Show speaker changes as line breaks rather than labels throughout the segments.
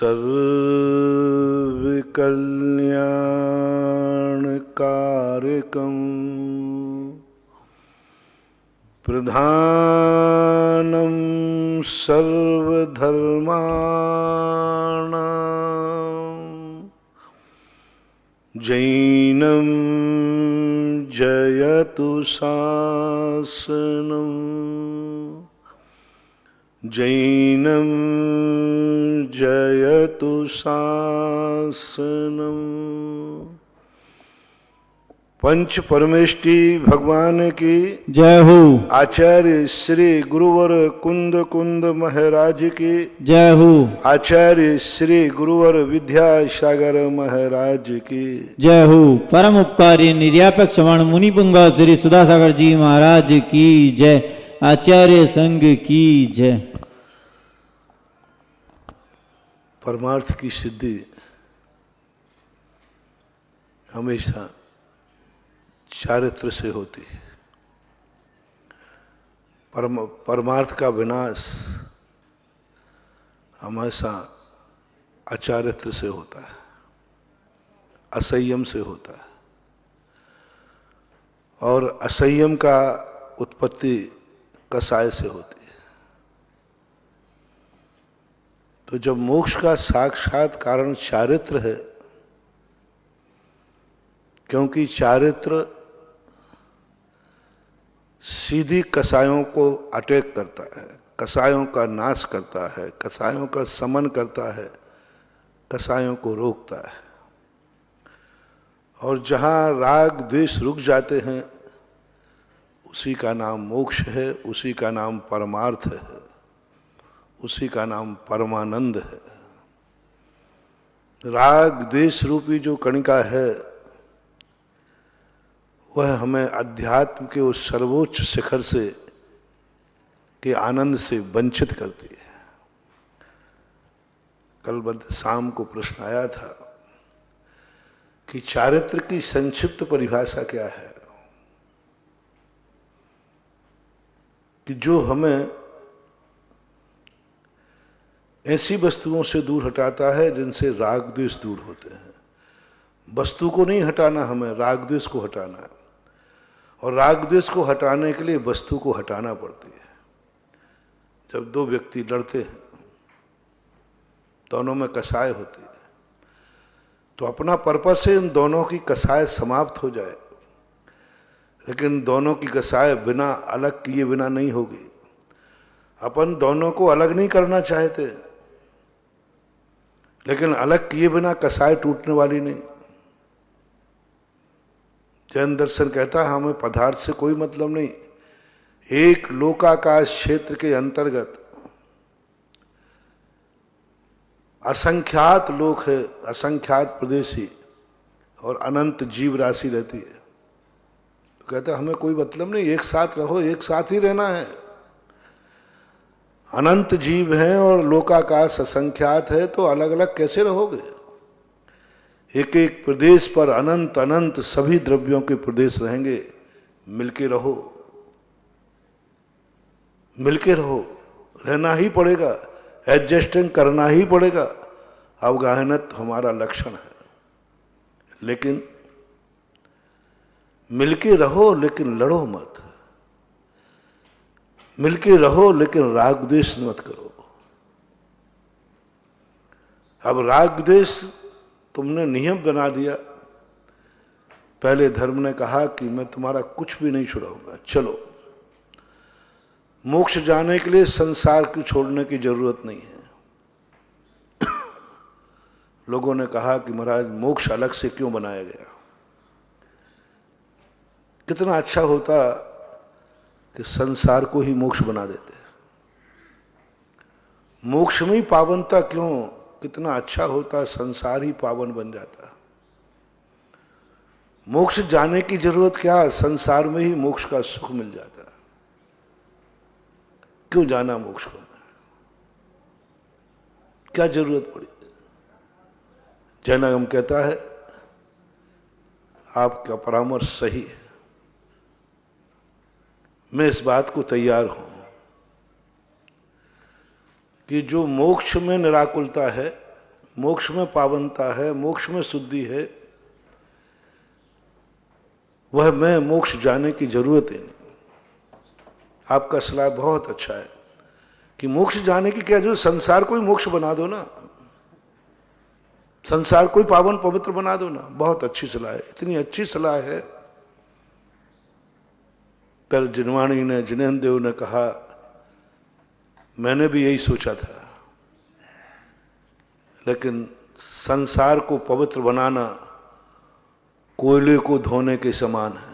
सर्वकल्याणकारकं प्रधानं सर्वधर्माणां जैनं जयतु शासनम् जैनं जयतु शासनम्। पंच परमेष्टि भगवान की
जय हो।
आचार्य श्री गुरुवर कुंद कुंद महाराज की
जय हो।
आचार्य श्री गुरुवर विद्यासागर महाराज की
जय हो। परम उपकारी निर्यापक श्रवण मुनिपुंगा श्री सुधासागर जी महाराज की जय। आचार्य संघ की जय।
परमार्थ की सिद्धि हमेशा चारित्र से होती है। परमार्थ का विनाश हमेशा अचारित्र से होता है, असंयम से होता है। और असंयम का उत्पत्ति कसाय से होती है। तो जब मोक्ष का साक्षात कारण चारित्र है, क्योंकि चारित्र सीधी कसायों को अटैक करता है, कसायों का नाश करता है, कसायों का समन करता है, कसायों को रोकता है। और जहाँ राग द्वेष रुक जाते हैं उसी का नाम मोक्ष है, उसी का नाम परमार्थ है, उसी का नाम परमानंद है। राग द्वेष रूपी जो कणिका है वह हमें अध्यात्म के उस सर्वोच्च शिखर से के आनंद से वंचित करती है। कल शाम को प्रश्न आया था कि चारित्र की संक्षिप्त परिभाषा क्या है, कि जो हमें ऐसी वस्तुओं से दूर हटाता है जिनसे राग द्वेष दूर होते हैं। वस्तु को नहीं हटाना, हमें राग द्वेष को हटाना है। और राग द्वेष को हटाने के लिए वस्तु को हटाना पड़ती है। जब दो व्यक्ति लड़ते हैं, दोनों में कसाय होती है, तो अपना पर्पस है इन दोनों की कसाय समाप्त हो जाए। लेकिन दोनों की कसाय बिना अलग किए बिना नहीं होगी। अपन दोनों को अलग नहीं करना चाहते, लेकिन अलग किए बिना कसाय टूटने वाली नहीं। जैन दर्शन कहता है हमें पदार्थ से कोई मतलब नहीं। एक लोकाकाश क्षेत्र के अंतर्गत असंख्यात लोक है, असंख्यात प्रदेशी और अनंत जीव राशि रहती है। तो कहता है हमें कोई मतलब नहीं, एक साथ रहो, एक साथ ही रहना है। अनंत जीव हैं और लोकाकाश असंख्यात है, तो अलग अलग कैसे रहोगे? एक एक प्रदेश पर अनंत अनंत सभी द्रव्यों के प्रदेश रहेंगे। मिलके रहो, मिलके रहो, रहना ही पड़ेगा, एडजस्टिंग करना ही पड़ेगा। अवगाहनत हमारा लक्षण है। लेकिन मिलके रहो, लेकिन लड़ो मत। मिलके रहो, लेकिन राग द्वेष मत करो। अब राग द्वेष तुमने नियम बना दिया। पहले धर्म ने कहा कि मैं तुम्हारा कुछ भी नहीं छुड़ाऊंगा, चलो। मोक्ष जाने के लिए संसार को छोड़ने की जरूरत नहीं है। लोगों ने कहा कि महाराज मोक्ष अलग से क्यों बनाया गया? कितना अच्छा होता कि संसार को ही मोक्ष बना देते। मोक्ष में ही पावनता क्यों? कितना अच्छा होता संसार ही पावन बन जाता। मोक्ष जाने की जरूरत क्या? संसार में ही मोक्ष का सुख मिल जाता। क्यों जाना मोक्ष को? क्या जरूरत पड़ी? जैनागम कहता है आपका परामर्श सही है, मैं इस बात को तैयार हूं कि जो मोक्ष में निराकुलता है मोक्ष में पावनता है, मोक्ष में शुद्धि है, वह मैं मोक्ष जाने की जरूरत ही नहीं। आपका सलाह बहुत अच्छा है कि मोक्ष जाने की क्या जरूरत, संसार को ही मोक्ष बना दो ना, संसार को ही पावन पवित्र बना दो ना। बहुत अच्छी सलाह है, इतनी अच्छी सलाह है। कल जिनवाणी ने, जिनेन्द्र देव ने कहा, मैंने भी यही सोचा था, लेकिन संसार को पवित्र बनाना कोयले को धोने के समान है।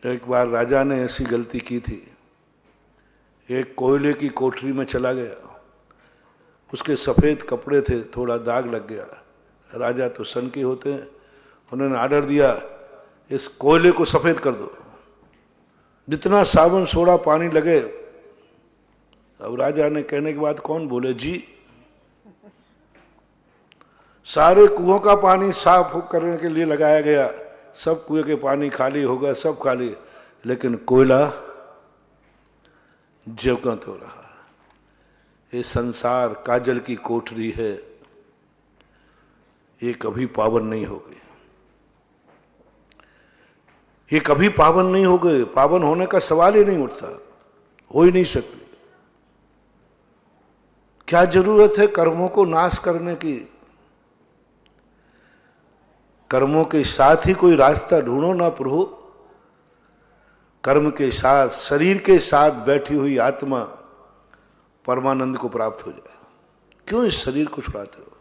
एक बार राजा ने ऐसी गलती की थी, एक कोयले की कोठरी में चला गया, उसके सफेद कपड़े थे, थोड़ा दाग लग गया। राजा तो सन के होते हैं, उन्होंने आर्डर दिया, इस कोयले को सफेद कर दो, जितना साबुन सोडा पानी लगे। अब राजा ने कहने के बाद कौन बोले जी, सारे कुओं का पानी साफ करने के लिए लगाया गया, सब कुएं के पानी खाली होगा, सब खाली, लेकिन कोयला ज्यों का त्यों रहा। ये संसार काजल की कोठरी है, ये कभी पावन नहीं होगी, ये कभी पावन नहीं हो गए। पावन होने का सवाल ही नहीं उठता, हो ही नहीं सकती। क्या जरूरत है कर्मों को नाश करने की? कर्मों के साथ ही कोई रास्ता ढूंढो ना प्रभु। कर्म के साथ, शरीर के साथ बैठी हुई आत्मा परमानंद को प्राप्त हो जाए। क्यों इस शरीर को छुड़ाते हो?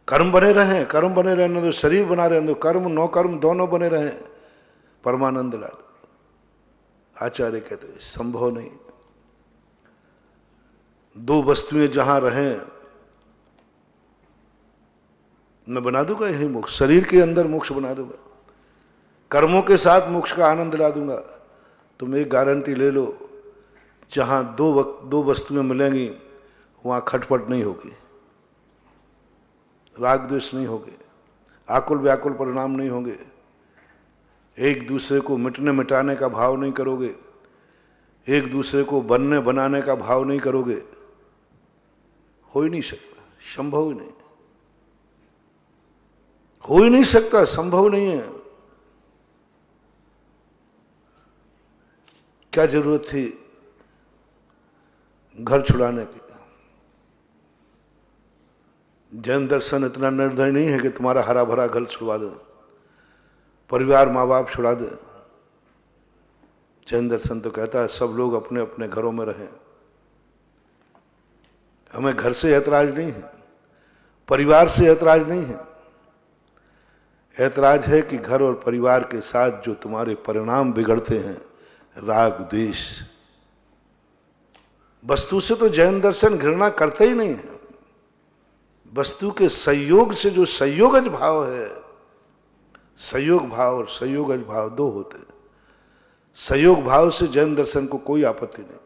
कर्म बने रहें, कर्म बने रहने दो, शरीर बना रहने दो, कर्म नो कर्म दोनों बने रहें, परमानंद ला दो। आचार्य कहते संभव नहीं। दो वस्तुएं जहां रहें, मैं बना दूंगा यही मोक्ष, शरीर के अंदर मोक्ष बना दूंगा, कर्मों के साथ मोक्ष का आनंद ला दूंगा। तुम एक गारंटी ले लो, जहां दो वस्तुएं मिलेंगी वहां खटपट नहीं होगी, राग द्वेष नहीं होगे, आकुल व्याकुल परिणाम नहीं होंगे, एक दूसरे को मिटने मिटाने का भाव नहीं करोगे, एक दूसरे को बनने बनाने का भाव नहीं करोगे। हो ही नहीं सकता, संभव ही नहीं, हो ही नहीं सकता, संभव नहीं है। क्या जरूरत थी घर छुड़ाने की? जैन दर्शन इतना निर्दय नहीं है कि तुम्हारा हरा भरा घर छुड़वा दे, परिवार माँ बाप छुड़ा दे। जैन दर्शन तो कहता है सब लोग अपने अपने घरों में रहें। हमें घर से ऐतराज नहीं है, परिवार से ऐतराज नहीं है, ऐतराज है कि घर और परिवार के साथ जो तुम्हारे परिणाम बिगड़ते हैं, राग द्वेष। वस्तु से तो जैन दर्शन घृणा करता ही नहीं है, वस्तु के संयोग से जो संयोगज भाव है, संयोग भाव और संयोगज भाव दो होते हैं। संयोग भाव से जैन दर्शन को कोई आपत्ति नहीं,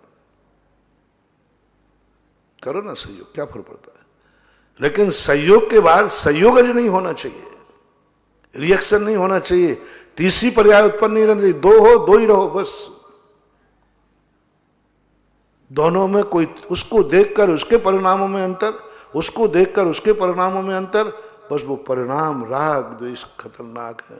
करो ना संयोग, क्या फर्क पड़ता है। लेकिन संयोग के बाद संयोगज नहीं होना चाहिए, रिएक्शन नहीं होना चाहिए, तीसरी पर्याय उत्पन्न नहीं रहना चाहिए। दो हो, दो ही रहो बस। दोनों में कोई, उसको देखकर उसके परिणामों में अंतर, उसको देखकर उसके परिणामों में अंतर, बस वो परिणाम राग द्वेष खतरनाक है।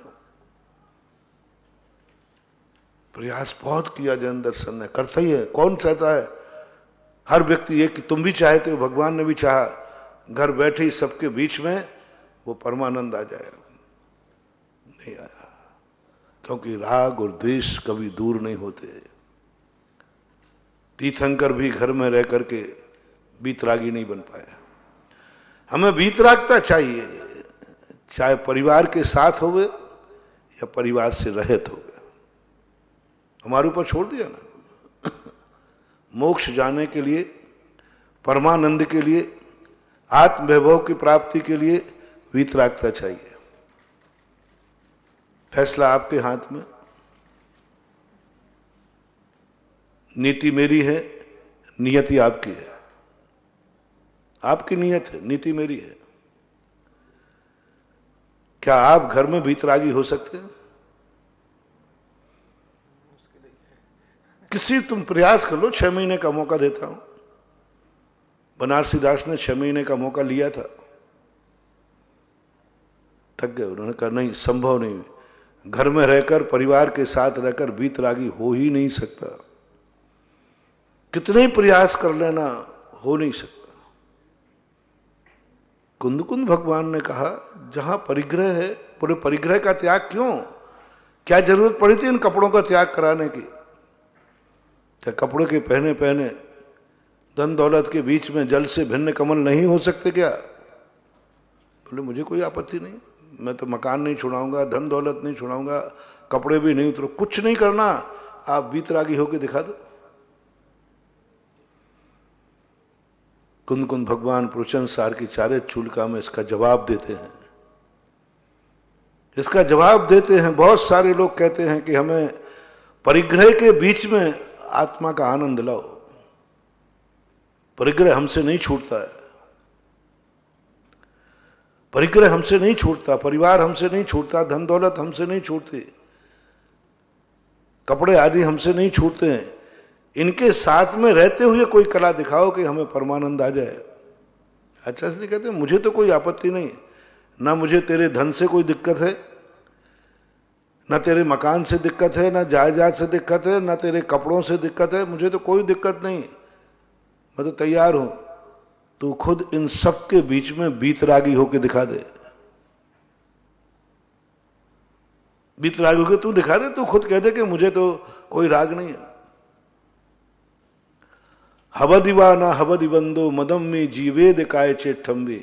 प्रयास बहुत किया जैन दर्शन ने, करता ही है। कौन चाहता है? हर व्यक्ति ये कि तुम भी चाहते हो, भगवान ने भी चाहा, घर बैठे सबके बीच में वो परमानंद आ जाए। नहीं आया, क्योंकि राग और द्वेष कभी दूर नहीं होते। तीर्थंकर भी घर में रह करके बीतरागी नहीं बन पाया। हमें बीतरागता चाहिए, चाहे परिवार के साथ होवे या परिवार से रहित होवे, हमारे ऊपर छोड़ दिया ना। मोक्ष जाने के लिए, परमानंद के लिए, आत्मवैभव की प्राप्ति के लिए वीतरागता चाहिए। फैसला आपके हाथ में। नीति मेरी है, नियति आपकी है। आपकी नियत है, नीति मेरी है। क्या आप घर में वीतरागी हो सकते हैं? किसी तुम प्रयास कर लो, 6 महीने का मौका देता हूं। बनारसी दास ने 6 महीने का मौका लिया था, थक गए। उन्होंने कहा नहीं, संभव नहीं, घर में रहकर परिवार के साथ रहकर वीतरागी हो ही नहीं सकता, कितने ही प्रयास कर लेना हो नहीं सकता। कुंद भगवान ने कहा जहां परिग्रह है, पूरे परिग्रह का त्याग क्यों, क्या जरूरत पड़ी थी इन कपड़ों का त्याग कराने की? क्या कपड़े के पहने पहने धन दौलत के बीच में जल से भिन्न कमल नहीं हो सकते क्या? बोले मुझे कोई आपत्ति नहीं, मैं तो मकान नहीं छुड़ाऊंगा, धन दौलत नहीं छुड़ाऊंगा, कपड़े भी नहीं उतरो, कुछ नहीं करना, आप वीतरागी होकर दिखा दो। कुंद भगवान पुरुषन सार की चारे चूलिका में इसका जवाब देते हैं, इसका जवाब देते हैं। बहुत सारे लोग कहते हैं कि हमें परिग्रह के बीच में आत्मा का आनंद लाओ। परिग्रह हमसे नहीं छूटता है, परिग्रह हमसे नहीं छूटता, परिवार हमसे नहीं छूटता, धन दौलत हमसे नहीं छूटती, कपड़े आदि हमसे नहीं छूटते हैं। इनके साथ में रहते हुए कोई कला दिखाओ कि हमें परमानंद आ जाए। अच्छा इसलिए कहते हैं मुझे तो कोई आपत्ति नहीं, ना मुझे तेरे धन से कोई दिक्कत है, ना तेरे मकान से दिक्कत है, ना जायदाद से दिक्कत है, ना तेरे कपड़ों से दिक्कत है, मुझे तो कोई दिक्कत नहीं, मैं तो तैयार हूं, तू खुद इन सब के बीच में वीतरागी होके दिखा दे। वीतरागी होके तू दिखा दे, तू खुद कह दे कि मुझे तो कोई राग नहीं है। हवदिवा ना हवदि बंधो मदम में जीवेद काय चेठम्बे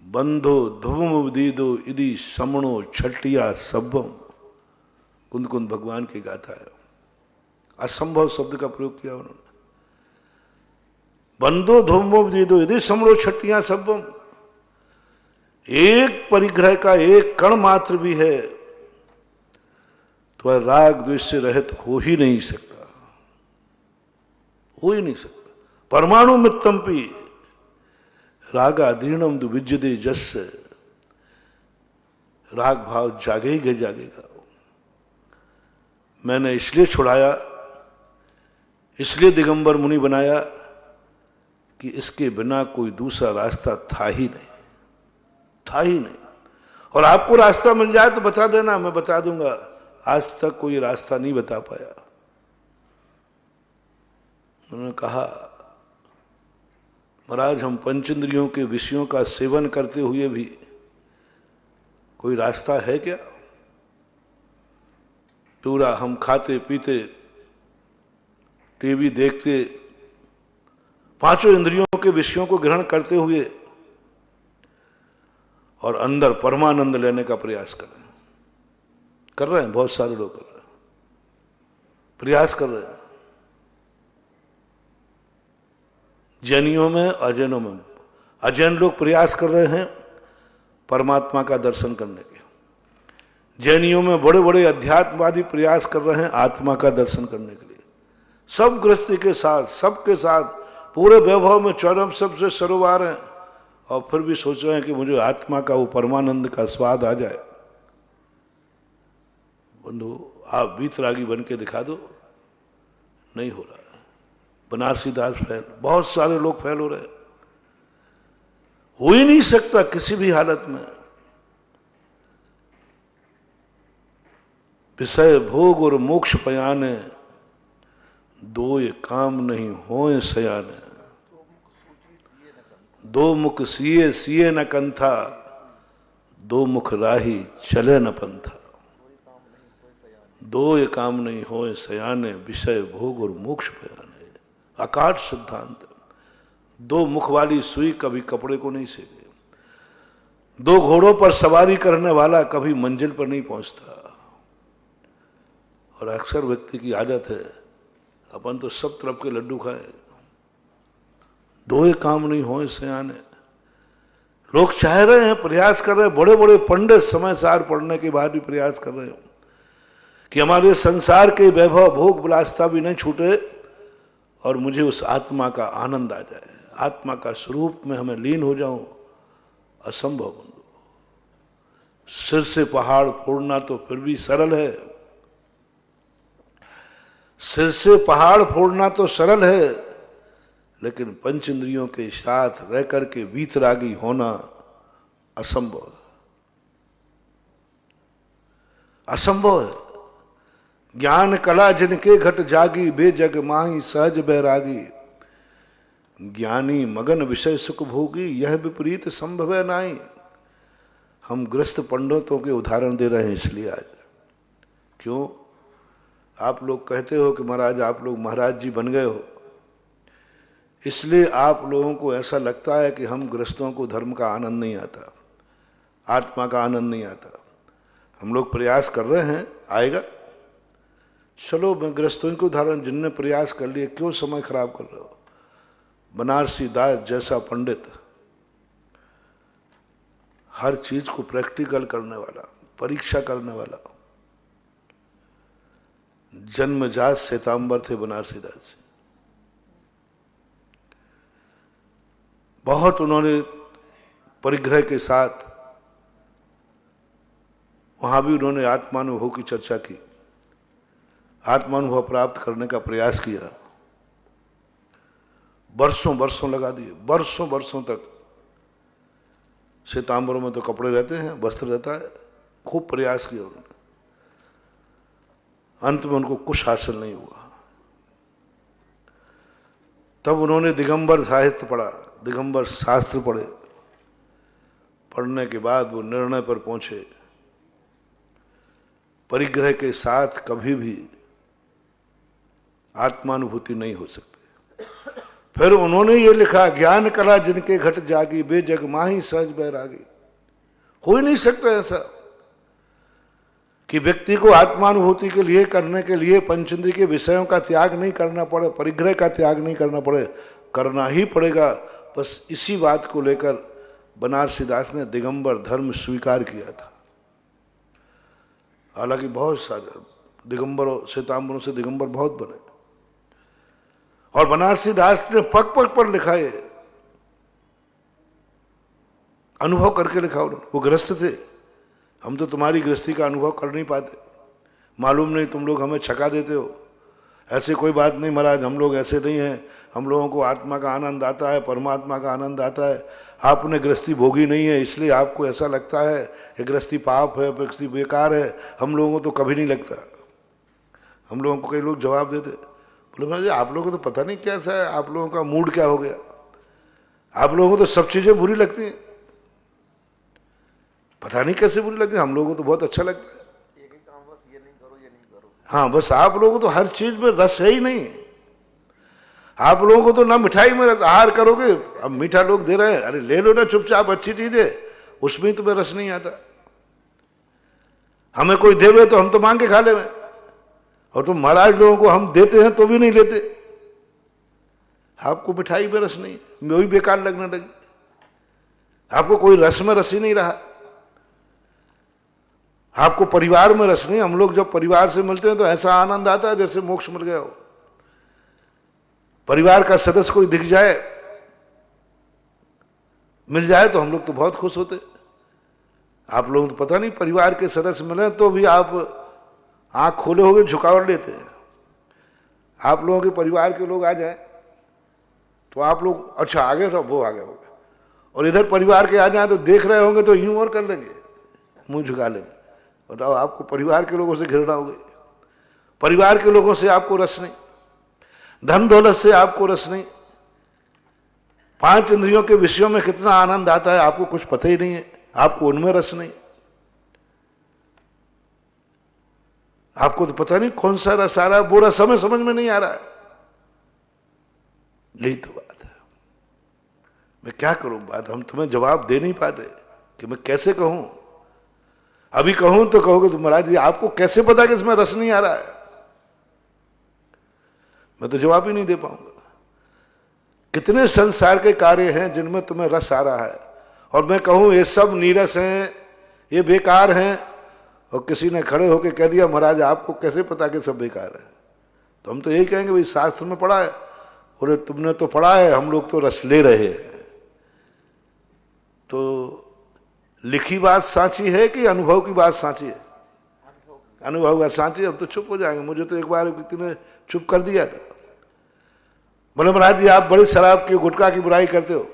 बंधो धुवम दीदो इदी समणो छटिया सब्बम। कुंद भगवान की गाथा है, असंभव शब्द का प्रयोग किया उन्होंने। बंधो धुवम दीदो इदी समणो छटिया सब्बम, एक परिग्रह का एक कण मात्र भी है तो राग द्वेष से रहित हो ही नहीं सकता, हो ही नहीं सकता। परमाणु मित्तम्पी रागा दीर्णम दुविज्यदे जस, राग भाव जागेगा जागेगा। मैंने इसलिए छुड़ाया, इसलिए दिगंबर मुनि बनाया कि इसके बिना कोई दूसरा रास्ता था ही नहीं, था ही नहीं। और आपको रास्ता मिल जाए तो बता देना, मैं बता दूंगा। आज तक कोई रास्ता नहीं बता पाया। उन्होंने कहा महाराज हम पंचेंद्रियों के विषयों का सेवन करते हुए भी कोई रास्ता है क्या? पूरा हम खाते पीते टीवी देखते, पांचों इंद्रियों के विषयों को ग्रहण करते हुए और अंदर परमानंद लेने का प्रयास कर रहे हैं। बहुत सारे लोग कर रहे हैं, प्रयास कर रहे हैं। जैनियों में अजैनों में, अजैन लोग प्रयास कर रहे हैं परमात्मा का दर्शन करने के, जैनियों में बड़े बड़े अध्यात्मवादी प्रयास कर रहे हैं आत्मा का दर्शन करने के लिए। सब गृहस्थी के साथ, सबके साथ, पूरे वैभव में चौरम सबसे सरोवर हैं और फिर भी सोच रहे हैं कि मुझे आत्मा का वो परमानंद का स्वाद आ जाए। बंधु आप वीतरागी बन के दिखा दो, नहीं हो रहा। बनारसी दास फैल, बहुत सारे लोग फैल हो रहे, हो ही नहीं सकता किसी भी हालत में। विषय भोग और मोक्ष पयाने, दो ये काम नहीं होए सयाने। दो मुख सिए सिए न कंथा, दो मुख राही चले न पंथा। दो ये काम नहीं होए सयाने, विषय भोग और मोक्ष पयाने। अकाट सिद्धांत। दो मुख वाली सुई कभी कपड़े को नहीं सेके, दो घोड़ों पर सवारी करने वाला कभी मंजिल पर नहीं पहुंचता। और अक्सर व्यक्ति की आदत है, अपन तो सब तरफ के लड्डू खाए, दो ही काम नहीं होए सयाने। लोग चाह रहे हैं, प्रयास कर रहे हैं, बड़े बड़े पंडित समय सार पढ़ने के बाद भी प्रयास कर रहे हैं कि हमारे संसार के वैभव भोग विलासता भी नहीं छूटे और मुझे उस आत्मा का आनंद आ जाए, आत्मा का स्वरूप में हमें लीन हो जाऊं। असंभव बंधु। सिर से पहाड़ फोड़ना तो फिर भी सरल है, सिर से पहाड़ फोड़ना तो सरल है, लेकिन पंच इंद्रियों के साथ रह करके वीतरागी होना असंभव है, असंभव है। ज्ञान कला जिनके घट जागी, बेजग माही सहज बैरागी। ज्ञानी मगन विषय सुख भोगी, यह विपरीत संभव है नाई। हम ग्रस्त पंडितों के उदाहरण दे रहे हैं इसलिए आज। क्यों? आप लोग कहते हो कि महाराज आप लोग महाराज जी बन गए हो, इसलिए आप लोगों को ऐसा लगता है कि हम गृहस्थों को धर्म का आनंद नहीं आता, आत्मा का आनंद नहीं आता। हम लोग प्रयास कर रहे हैं, आएगा। चलो मैं गृहस्थों को उदाहरण, जिनने प्रयास कर लिए, क्यों समय खराब कर रहे हो? बनारसी दास जैसा पंडित, हर चीज को प्रैक्टिकल करने वाला, परीक्षा करने वाला, जन्मजात श्वेतांबर थे बनारसी दास जी। बहुत उन्होंने परिग्रह के साथ, वहां भी उन्होंने आत्मानुभव की चर्चा की, आत्मानुभव प्राप्त करने का प्रयास किया। वर्षों वर्षों लगा दिए, वर्षों वर्षों तक। श्वेतांबरों में तो कपड़े रहते हैं, वस्त्र रहता है, खूब प्रयास किया उन्होंने। अंत में उनको कुछ हासिल नहीं हुआ। तब उन्होंने दिगंबर साहित्य पढ़ा, दिगंबर शास्त्र पढ़े। पढ़ने के बाद वो निर्णय पर पहुंचे, परिग्रह के साथ कभी भी आत्मानुभूति नहीं हो सकती। फिर उन्होंने ये लिखा, ज्ञान कला जिनके घट जागी, बेजग माही सहज बैरागी। हो ही नहीं सकता ऐसा कि व्यक्ति को आत्मानुभूति के लिए, करने के लिए पंचेंद्रिय के विषयों का त्याग नहीं करना पड़े, परिग्रह का त्याग नहीं करना पड़े, करना ही पड़ेगा। बस इसी बात को लेकर बनारसी दास ने दिगंबर धर्म स्वीकार किया था। हालांकि बहुत सारे दिगंबरों, श्वेतांबरों से दिगंबर बहुत बने, और बनारसी दास ने पग पग पर लिखा है, अनुभव करके लिखा उन्होंने। वो गृहस्थ थे, हम तो तुम्हारी गृहस्थी का अनुभव कर नहीं पाते, मालूम नहीं, तुम लोग हमें छका देते हो। ऐसे कोई बात नहीं महाराज, हम लोग ऐसे नहीं हैं, हम लोगों को आत्मा का आनंद आता है, परमात्मा का आनंद आता है। आपने गृहस्थी भोगी नहीं है, इसलिए आपको ऐसा लगता है कि गृहस्थी पाप है, गृहस्थी बेकार है। हम लोगों को तो कभी नहीं लगता। हम लोगों को कई लोग जवाब देते, बोले महाराज आप लोगों को तो पता नहीं कैसा है, आप लोगों का मूड क्या हो गया, आप लोगों को तो सब चीजें बुरी लगती हैं। पता नहीं कैसे बुरी लगती है, हम लोगों को तो बहुत अच्छा लगता है।
एक ही काम, बस ये नहीं करो, ये नहीं करो।
हाँ, बस आप लोगों को तो हर चीज में रस है ही नहीं। आप लोगों को तो ना मिठाई में आहार करोगे, अब मीठा लोग दे रहे हैं, अरे ले लो ना चुपचाप, अच्छी चीज है, उसमें तुम्हें रस नहीं आता। हमें कोई देवे तो हम तो मांग के खा ले, और तुम महाराज लोगों को हम देते हैं तो भी नहीं लेते। आपको मिठाई में रस नहीं, वही बेकार लगने लगी, आपको कोई रस में रस ही नहीं रहा। आपको परिवार में रस नहीं। हम लोग जब परिवार से मिलते हैं तो ऐसा आनंद आता है जैसे मोक्ष मिल गया हो। परिवार का सदस्य कोई दिख जाए, मिल जाए तो हम लोग तो बहुत खुश होते। आप लोग तो पता नहीं, परिवार के सदस्य मिले तो भी आप आंख खोले होगे झुकावट लेते हैं। आप लोगों के परिवार के लोग आ जाए तो आप लोग अच्छा आगे तो वो आगे हो गए, और इधर परिवार के आ जाए तो देख रहे होंगे तो यूं और कर लेंगे, मुंह झुका लेंगे। बताओ, आपको परिवार के लोगों से घृणा हो गई, परिवार के लोगों से आपको रस नहीं, धन दौलत से आपको रस नहीं, पांच इंद्रियों के विषयों में कितना आनंद आता है आपको कुछ पता ही नहीं है, आपको उनमें रस नहीं। आपको तो पता नहीं कौन सा रस आ रहा है, वो रस हमें समझ में नहीं आ रहा है। यही तो बात है। मैं क्या करूं, बात हम तुम्हें जवाब दे नहीं पाते कि मैं कैसे कहूं। अभी कहूं तो कहोगे तो महाराज जी आपको कैसे पता कि इसमें रस नहीं आ रहा है। मैं तो जवाब ही नहीं दे पाऊंगा। कितने संसार के कार्य हैं जिनमें तुम्हें रस आ रहा है, और मैं कहूं ये सब नीरस हैं, ये बेकार हैं, और किसी ने खड़े होकर कह दिया महाराज आपको कैसे पता कि सब बेकार है, तो हम तो यही कहेंगे भाई शास्त्र में पढ़ा है। बोले तुमने तो पढ़ा है, हम लोग तो रस ले रहे हैं। तो लिखी बात साची है कि अनुभव की बात साची है? अनुभव बात साची। अब तो चुप हो जाएंगे। मुझे तो एक बार किसी ने चुप कर दिया था। बोले महाराज जी आप बड़ी शराब की गुटखा की बुराई करते हो,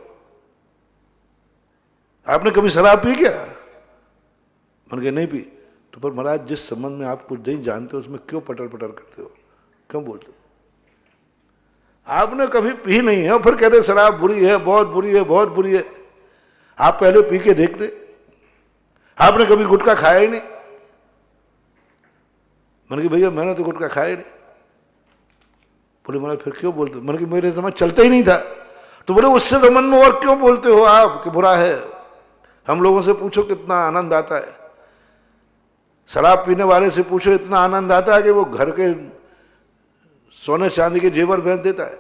आपने कभी शराब पी क्या? मैंने कहा नहीं पी। तो पर महाराज जिस संबंध में आप कुछ नहीं जानते उसमें क्यों पटर पटर करते हो, क्यों बोलते हो? आपने कभी पी नहीं है और फिर कहते शराब बुरी है, बहुत बुरी है, बहुत बुरी है। आप पहले पी के देखते, आपने कभी गुटखा खाया ही नहीं। मैंने कहा भैया मैंने तो गुटखा खाया ही नहीं। बोले महाराज फिर क्यों बोलते? मैंने कहा मेरे समझ चलता ही नहीं था। तो बोले उससे संबंध में और क्यों बोलते हो आप कि बुरा है? हम लोगों से पूछो कितना आनंद आता है, शराब पीने वाले से पूछो इतना आनंद आता है कि वो घर के सोने चांदी के जेवर बेच देता है।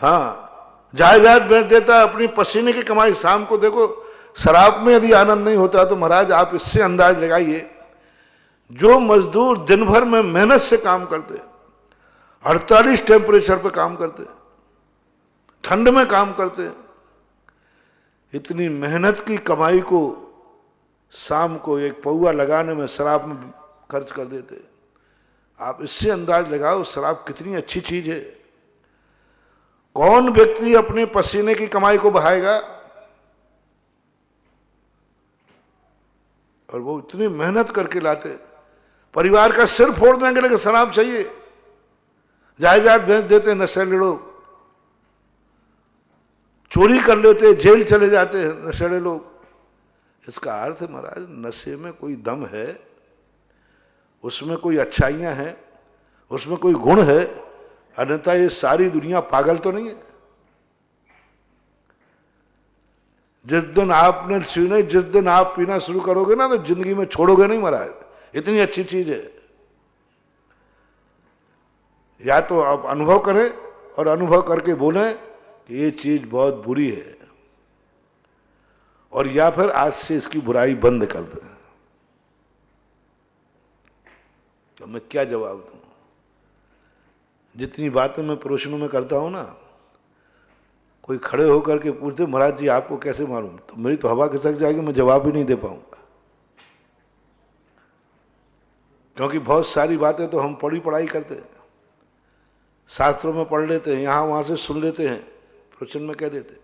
हाँ, जायदाद बेच देता है, अपनी पसीने की कमाई। शाम को देखो शराब में यदि आनंद नहीं होता तो महाराज आप इससे अंदाज लगाइए, जो मजदूर दिन भर में मेहनत से काम करते, 48 टेम्परेचर पे काम करते, ठंड में काम करते, इतनी मेहनत की कमाई को शाम को एक पौआ लगाने में शराब में खर्च कर देते। आप इससे अंदाज लगाओ शराब कितनी अच्छी चीज है। कौन व्यक्ति अपने पसीने की कमाई को बहाएगा? और वो इतनी मेहनत करके लाते, परिवार का सिर फोड़ देंगे लेकिन शराब चाहिए। जायदाद बेच देते नशेड़े लोग, चोरी कर लेते, जेल चले जाते हैं नशेड़े लोग। इसका अर्थ है महाराज नशे में कोई दम है, उसमें कोई अच्छाइयां हैं, उसमें कोई गुण है, अन्यथा ये सारी दुनिया पागल तो नहीं है। जिस दिन आप पीना शुरू करोगे ना तो जिंदगी में छोड़ोगे नहीं महाराज, इतनी अच्छी चीज है। या तो आप अनुभव करें और अनुभव करके बोलें कि ये चीज बहुत बुरी है, और या फिर आज से इसकी बुराई बंद कर दें। तो मैं क्या जवाब दूं? जितनी बातें मैं प्रवचनों में करता हूं ना, कोई खड़े होकर के पूछते महाराज जी आपको कैसे मालूम, तो मेरी तो हवा खिसक जाएगी, मैं जवाब ही नहीं दे पाऊंगा। क्योंकि बहुत सारी बातें तो हम पढ़ाई करते हैं, शास्त्रों में पढ़ लेते हैं, यहां वहां से सुन लेते हैं, प्रवचन में कह देते हैं,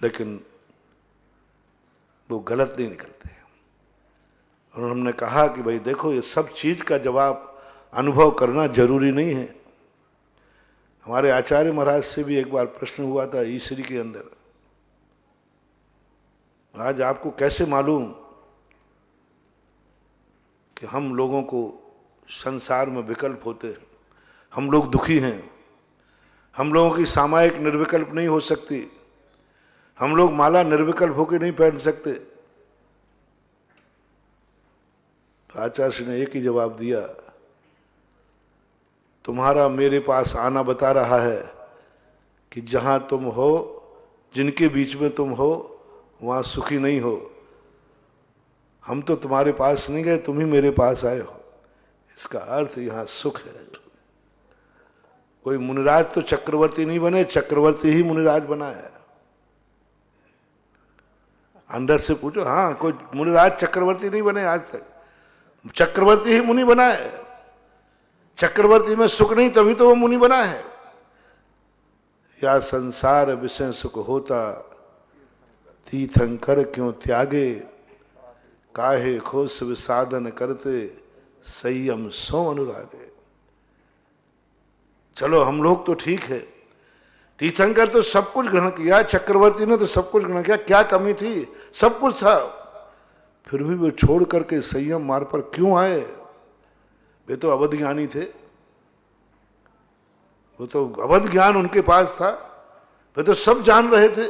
लेकिन वो गलत नहीं निकलते। और हमने कहा कि भाई देखो ये सब चीज का जवाब अनुभव करना जरूरी नहीं है। हमारे आचार्य महाराज से भी एक बार प्रश्न हुआ था ईश्वरी के अंदर, आज आपको कैसे मालूम कि हम लोगों को संसार में विकल्प होते हैं, हम लोग दुखी हैं, हम लोगों की सामायिक निर्विकल्प नहीं हो सकती, हम लोग माला निर्विकल्प होकर नहीं पहन सकते? तो आचार्य ने एक ही जवाब दिया, तुम्हारा मेरे पास आना बता रहा है कि जहां तुम हो, जिनके बीच में तुम हो, वहां सुखी नहीं हो। हम तो तुम्हारे पास नहीं गए, तुम ही मेरे पास आए हो। इसका अर्थ यहां सुख है। कोई मुनिराज तो चक्रवर्ती नहीं बने, चक्रवर्ती ही मुनिराज बना है। अंदर से पूछो, हाँ कोई मुनिराज चक्रवर्ती नहीं बने आज तक, चक्रवर्ती ही मुनि बना है। चक्रवर्ती में सुख नहीं तभी तो वो मुनि बना है। या संसार विषय सुख होता, तीर्थंकर क्यों त्यागे, काहे खोस विसाधन करते, संयम सो अनुरागे। चलो हम लोग तो ठीक है, तीर्थंकर तो सब कुछ ग्रहण किया, चक्रवर्ती ने तो सब कुछ ग्रहण किया, क्या कमी थी? सब कुछ था, फिर भी वे छोड़ करके संयम मार्ग पर क्यों आए? वे तो अवध ज्ञानी थे, वो तो अवध ज्ञान उनके पास था, वे तो सब जान रहे थे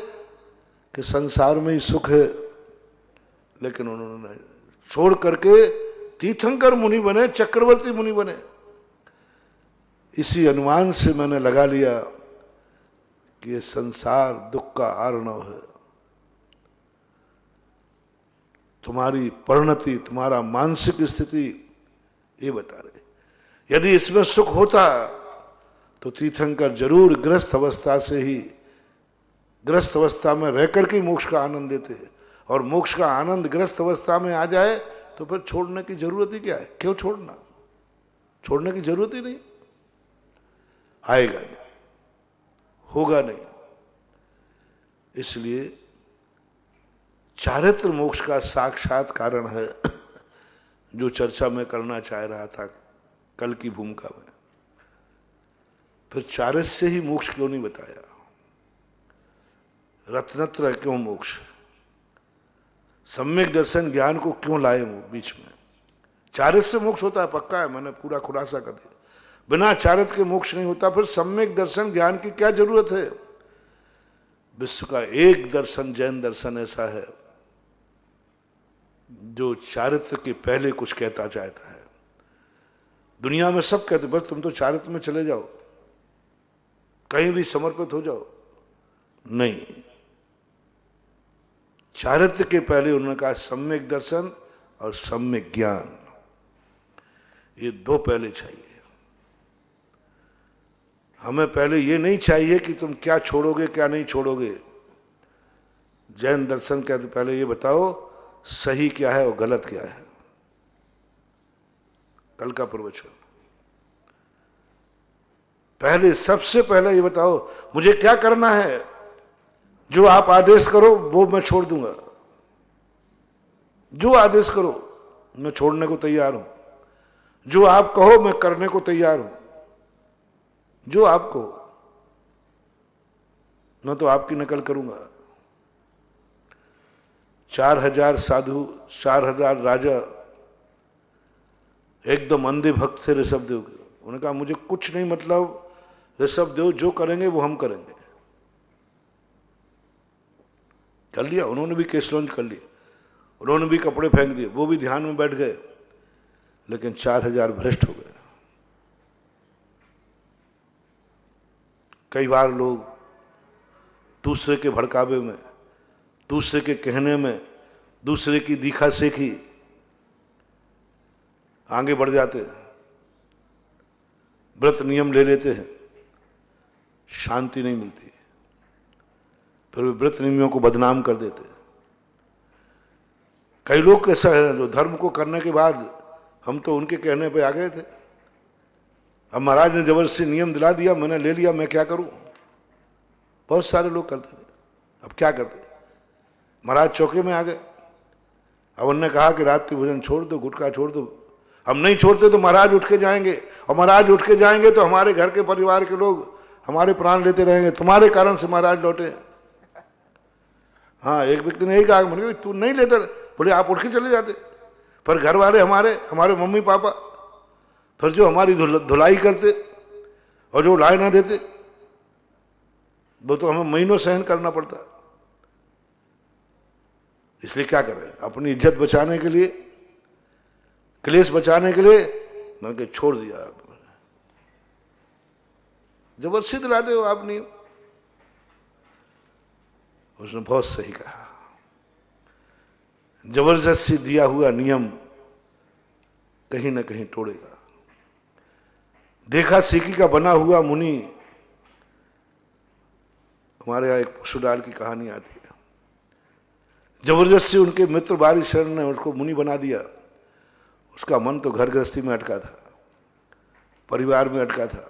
कि संसार में ही सुख है, लेकिन उन्होंने छोड़ करके तीर्थंकर मुनि बने, चक्रवर्ती मुनि बने। इसी अनुमान से मैंने लगा लिया कि ये संसार दुख का आर्णव है। तुम्हारी परिणति, तुम्हारा मानसिक स्थिति ये बता रहे। यदि इसमें सुख होता तो तीर्थंकर जरूर गृहस्थ अवस्था से ही, गृहस्थ अवस्था में रहकर के मोक्ष का आनंद लेते हैं, और मोक्ष का आनंद गृहस्थ अवस्था में आ जाए तो फिर छोड़ने की जरूरत ही क्या है? क्यों छोड़ना? छोड़ने की जरूरत ही नहीं। आएगा नहीं, होगा नहीं। इसलिए चारित्र मोक्ष का साक्षात कारण है जो चर्चा मैं करना चाह रहा था कल की भूमिका में। फिर चारित्र से ही मोक्ष क्यों नहीं बताया? रत्नत्र क्यों मोक्ष? सम्यक दर्शन ज्ञान को क्यों लाए वो बीच में? चारित्र से मोक्ष होता है, पक्का है, मैंने पूरा खुलासा कर दिया। बिना चारित्र के मोक्ष नहीं होता। फिर सम्यक दर्शन ज्ञान की क्या जरूरत है? विश्व का एक दर्शन, जैन दर्शन ऐसा है जो चारित्र के पहले कुछ कहता चाहता है। दुनिया में सब कहते बस तुम तो चारित्र में चले जाओ, कहीं भी समर्पित हो जाओ। नहीं, चारित्र के पहले उन्होंने कहा सम्यक दर्शन और सम्यक ज्ञान, ये दो पहले चाहिए। हमें पहले ये नहीं चाहिए कि तुम क्या छोड़ोगे क्या नहीं छोड़ोगे। जैन दर्शन कहते पहले ये बताओ सही क्या है और गलत क्या है। कल का प्रवचन पहले, सबसे पहले ये बताओ मुझे क्या करना है। जो आप आदेश करो वो मैं छोड़ दूंगा, जो आदेश करो मैं छोड़ने को तैयार हूं। जो आप कहो मैं करने को तैयार हूं। जो आप कहो, मैं तो आपकी नकल करूंगा। 4000 साधु, 4000 राजा एकदम अंधे भक्त थे ऋषभदेव के। उन्होंने कहा मुझे कुछ नहीं मतलब, ऋषभदेव जो करेंगे वो हम करेंगे। कर लिया, उन्होंने भी केस लॉन्च कर लिया, उन्होंने भी कपड़े फेंक दिए, वो भी ध्यान में बैठ गए। लेकिन 4000 भ्रष्ट हो गए। कई बार लोग दूसरे के भड़कावे में, दूसरे के कहने में, दूसरे की दीखा सेखी आगे बढ़ जाते, व्रत नियम ले लेते हैं, शांति नहीं मिलती, फिर वे व्रत नियमों को बदनाम कर देते। कई लोग ऐसा है जो धर्म को करने के बाद हम तो उनके कहने पे आ गए थे, अब महाराज ने जबरदस्ती नियम दिला दिया, मैंने ले लिया, मैं क्या करूं। बहुत सारे लोग करते थे, अब क्या करते। महाराज चौके में आ गए, अब उन्होंने कहा कि रात्रि भोजन छोड़ दो, गुटखा छोड़ दो। हम नहीं छोड़ते तो महाराज उठ के जाएंगे, और महाराज उठ के जाएंगे तो हमारे घर के परिवार के लोग हमारे प्राण लेते रहेंगे, तुम्हारे कारण से महाराज लौटे। हाँ, एक व्यक्ति ने यही कहा, बोले तू नहीं लेते, बोले आप उठ के चले जाते। पर घर वाले हमारे मम्मी पापा, फिर जो हमारी धुलाई करते और जो लाए ना देते, वो तो हमें महीनों सहन करना पड़ता। इसलिए क्या करें, अपनी इज्जत बचाने के लिए, क्लेश बचाने के लिए मैंने छोड़ दिया। जबरदस्ती दिलाते हो आप नियम। उसने बहुत सही कहा, जबरदस्ती दिया हुआ नियम कहीं ना कहीं तोड़ेगा। देखा सीखी का बना हुआ मुनि, हमारे यहां एक पशुडाल की कहानी आती है। जबरदस्ती उनके मित्र बारी शरण ने उसको मुनि बना दिया। उसका मन तो घर गृहस्थी में अटका था, परिवार में अटका था।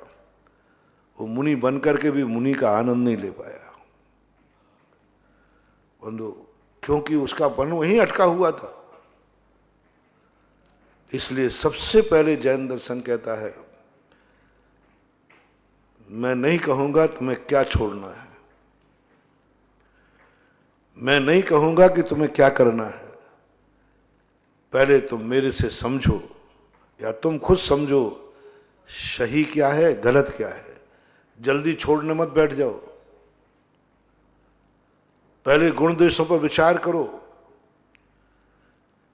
वो मुनि बनकर के भी मुनि का आनंद नहीं ले पाया, बंधु, क्योंकि उसका मन वहीं अटका हुआ था। इसलिए सबसे पहले जैन दर्शन कहता है, मैं नहीं कहूंगा तुम्हें क्या छोड़ना है, मैं नहीं कहूंगा कि तुम्हें क्या करना है। पहले तुम मेरे से समझो, या तुम खुद समझो सही क्या है गलत क्या है। जल्दी छोड़ने मत बैठ जाओ, पहले गुण दोषों पर विचार करो,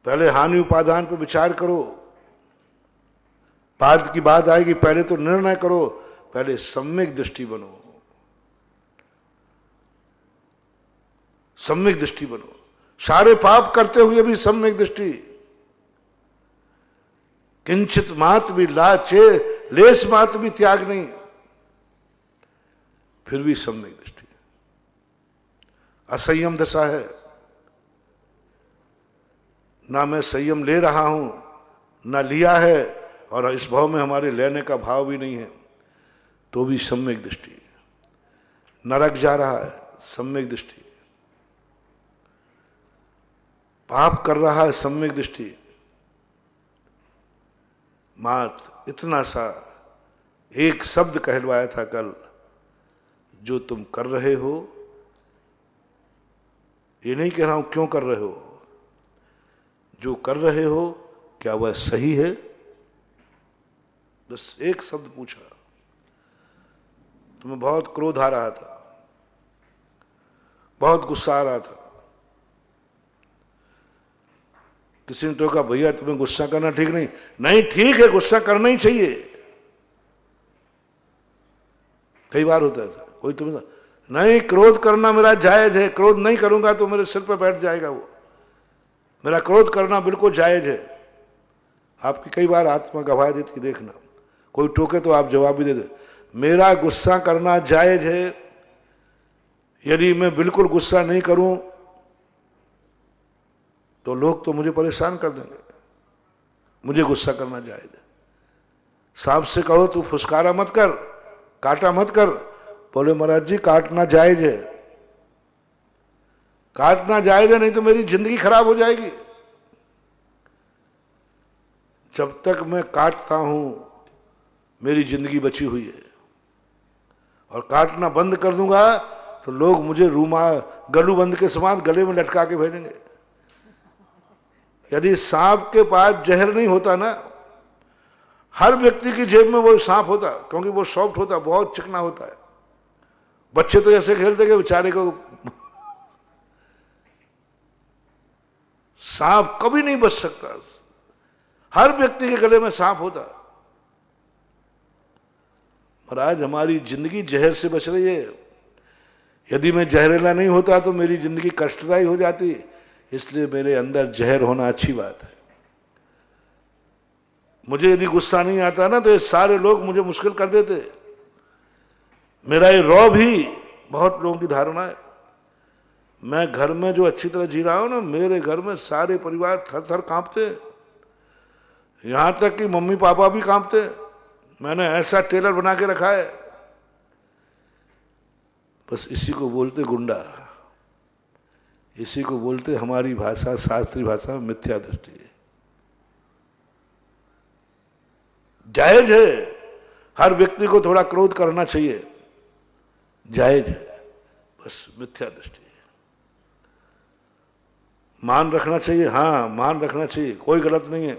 पहले हानि उपादान पर विचार करो। बाद की बात आएगी, पहले तो निर्णय करो, पहले सम्यक दृष्टि बनो, सम्यक दृष्टि बनो। सारे पाप करते हुए भी सम्यक दृष्टि, किंचित मात्र भी लाचे, लेस मात्र भी त्याग नहीं, फिर भी सम्यक दृष्टि। असंयम दशा है, ना मैं संयम ले रहा हूं ना लिया है, और इस भाव में हमारे लेने का भाव भी नहीं है। तो भी सम्यक दृष्टि। नरक जा रहा है, सम्यक दृष्टि। पाप कर रहा है, सम्यक दृष्टि। मात इतना सा एक शब्द कहलवाया था कल, जो तुम कर रहे हो, ये नहीं कह रहा हूं क्यों कर रहे हो, जो कर रहे हो क्या वह सही है? बस एक शब्द पूछा। तुम्हें बहुत क्रोध आ रहा था, बहुत गुस्सा आ रहा था, किसी ने टोका, भैया तुम्हें गुस्सा करना ठीक नहीं। नहीं, ठीक है, गुस्सा करना ही चाहिए। कई बार होता है कोई तुम्हें, नहीं क्रोध करना मेरा जायज है, क्रोध नहीं करूंगा तो मेरे सिर पर बैठ जाएगा वो, मेरा क्रोध करना बिल्कुल जायज है। आपकी कई बार आत्मा गवाह देती, देखना कोई टोके तो आप जवाब भी दे दे, मेरा गुस्सा करना जायज है, यदि मैं बिल्कुल गुस्सा नहीं करूं तो लोग तो मुझे परेशान कर देंगे, मुझे गुस्सा करना जायज है। सांप से कहो तू फुसकारा मत कर, काटा मत कर, बोले महाराज जी काटना जायज है, काटना जायज है, नहीं तो मेरी जिंदगी खराब हो जाएगी। जब तक मैं काटता हूं मेरी जिंदगी बची हुई है, और काटना बंद कर दूंगा तो लोग मुझे गलूबंद के समान गले में लटका के भेजेंगे। यदि सांप के पास जहर नहीं होता ना, हर व्यक्ति की जेब में वो सांप होता, क्योंकि वो सॉफ्ट होता, बहुत चिकना होता है। बच्चे तो ऐसे खेलते कि बेचारे को सांप कभी नहीं बच सकता, हर व्यक्ति के गले में सांप होता। महाराज हमारी जिंदगी जहर से बच रही है, यदि मैं जहरीला नहीं होता तो मेरी जिंदगी कष्टदायी हो जाती, इसलिए मेरे अंदर जहर होना अच्छी बात है। मुझे यदि गुस्सा नहीं आता ना तो ये सारे लोग मुझे मुश्किल कर देते। मेरा ये रौब ही बहुत लोगों की धारणा है। मैं घर में जो अच्छी तरह जी रहा हूं ना, मेरे घर में सारे परिवार थर थर कांपते, यहां तक कि मम्मी पापा भी कांपते। मैंने ऐसा टेलर बना के रखा है, बस इसी को बोलते गुंडा, इसी को बोलते हमारी भाषा, शास्त्रीय भाषा में मिथ्या दृष्टि है। जायज है, हर व्यक्ति को थोड़ा क्रोध करना चाहिए, जायज है, बस मिथ्या दृष्टि है। मान रखना चाहिए, हाँ मान रखना चाहिए, कोई गलत नहीं है,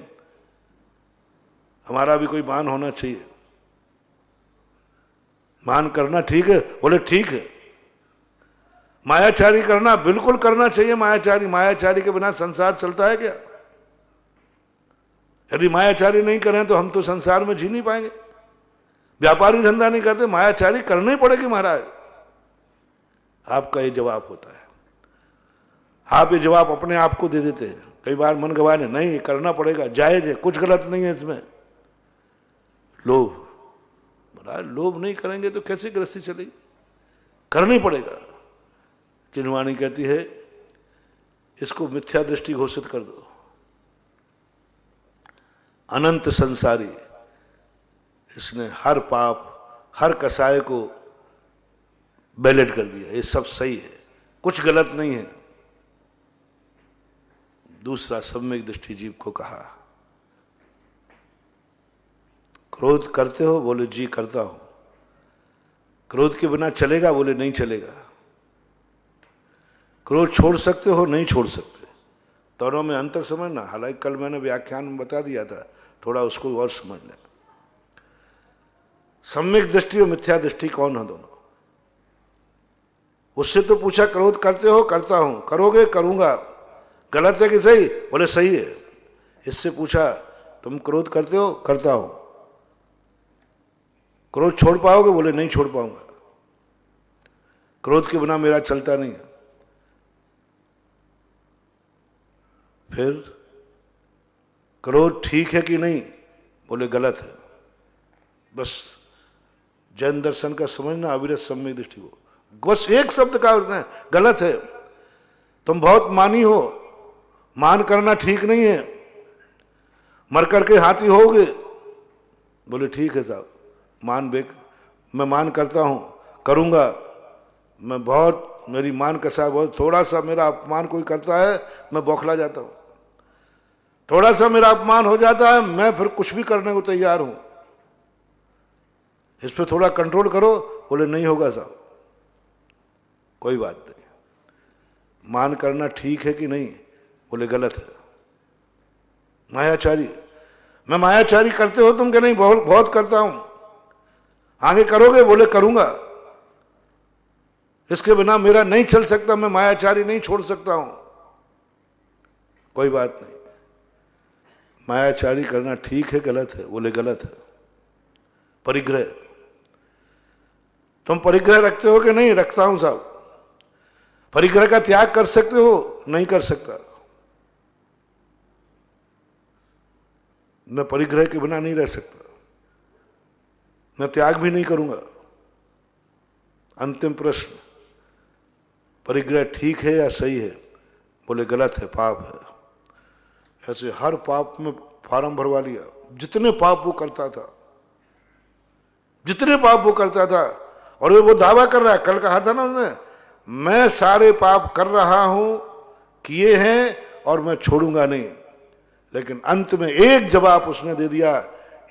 हमारा भी कोई मान होना चाहिए। मान करना ठीक है, बोले ठीक है। मायाचारी करना बिल्कुल करना चाहिए, मायाचारी के बिना संसार चलता है क्या? यदि मायाचारी नहीं करें तो हम तो संसार में जी नहीं पाएंगे। व्यापारी धंधा नहीं करते, मायाचारी करनी ही पड़ेगी महाराज। आपका ये जवाब होता है, आप ये जवाब अपने आप को दे देते हैं। कई बार मन गवाने, नहीं करना पड़ेगा, जायज है, कुछ गलत नहीं है इसमें। लोभ, महाराज लोभ नहीं करेंगे तो कैसे गृहस्थी चलेगी? करनी पड़ेगा। चिन्हवाणी कहती है इसको मिथ्या दृष्टि घोषित कर दो। अनंत संसारी, इसने हर पाप, हर कसाय को बैलेट कर दिया, ये सब सही है, कुछ गलत नहीं है। दूसरा सम्यक दृष्टि जीव को कहा, क्रोध करते हो? बोले जी करता हूं। क्रोध के बिना चलेगा? बोले नहीं चलेगा। क्रोध छोड़ सकते हो? नहीं छोड़ सकते। दोनों में अंतर समझना, हालांकि कल मैंने व्याख्यान में बता दिया था, थोड़ा उसको और समझ लें। सम्यक दृष्टि और मिथ्या दृष्टि कौन है दोनों? उससे तो पूछा क्रोध करते हो? करता हूं। करोगे? करूंगा। गलत है कि सही? बोले सही है। इससे पूछा तुम क्रोध करते हो? करता हूं। क्रोध छोड़ पाओगे? बोले नहीं छोड़ पाऊंगा, क्रोध के बिना मेरा चलता नहीं है। फिर क्रोध ठीक है कि नहीं? बोले गलत है। बस जैन दर्शन का समझना, अविरत सम्यक दृष्टि को, बस एक शब्द का अर्थ है गलत है। तुम बहुत मानी हो, मान करना ठीक नहीं है, मर करके हाथी होगे। बोले ठीक है साहब, मैं मान करता हूं, करूंगा, मैं बहुत, मेरी मान कसा है बहुत, थोड़ा सा मेरा अपमान कोई करता है मैं बौखला जाता हूं, थोड़ा सा मेरा अपमान हो जाता है मैं फिर कुछ भी करने को तैयार हूं, इस पर थोड़ा कंट्रोल करो। बोले नहीं होगा साहब, कोई बात नहीं, मान करना ठीक है कि नहीं? बोले गलत है। मायाचारी, मैं मायाचारी करते हो तुम? के नहीं, बहुत बहुत करता हूं। आगे करोगे? बोले करूंगा, इसके बिना मेरा नहीं चल सकता, मैं मायाचारी नहीं छोड़ सकता हूं। कोई बात नहीं, मायाचारी करना ठीक है गलत है? बोले गलत है। परिग्रह, तुम परिग्रह रखते हो कि नहीं? रखता हूं साहब। परिग्रह का त्याग कर सकते हो? नहीं कर सकता, मैं परिग्रह के बिना नहीं रह सकता, मैं त्याग भी नहीं करूंगा। अंतिम प्रश्न, परिग्रह ठीक है या सही है? बोले गलत है, पाप है। ऐसे हर पाप में फॉर्म भरवा लिया, जितने पाप वो करता था, जितने पाप वो करता था। और वो दावा कर रहा है, कल कहा था ना उसने, मैं सारे पाप कर रहा हूं, किए हैं, और मैं छोड़ूंगा नहीं। लेकिन अंत में एक जवाब उसने दे दिया,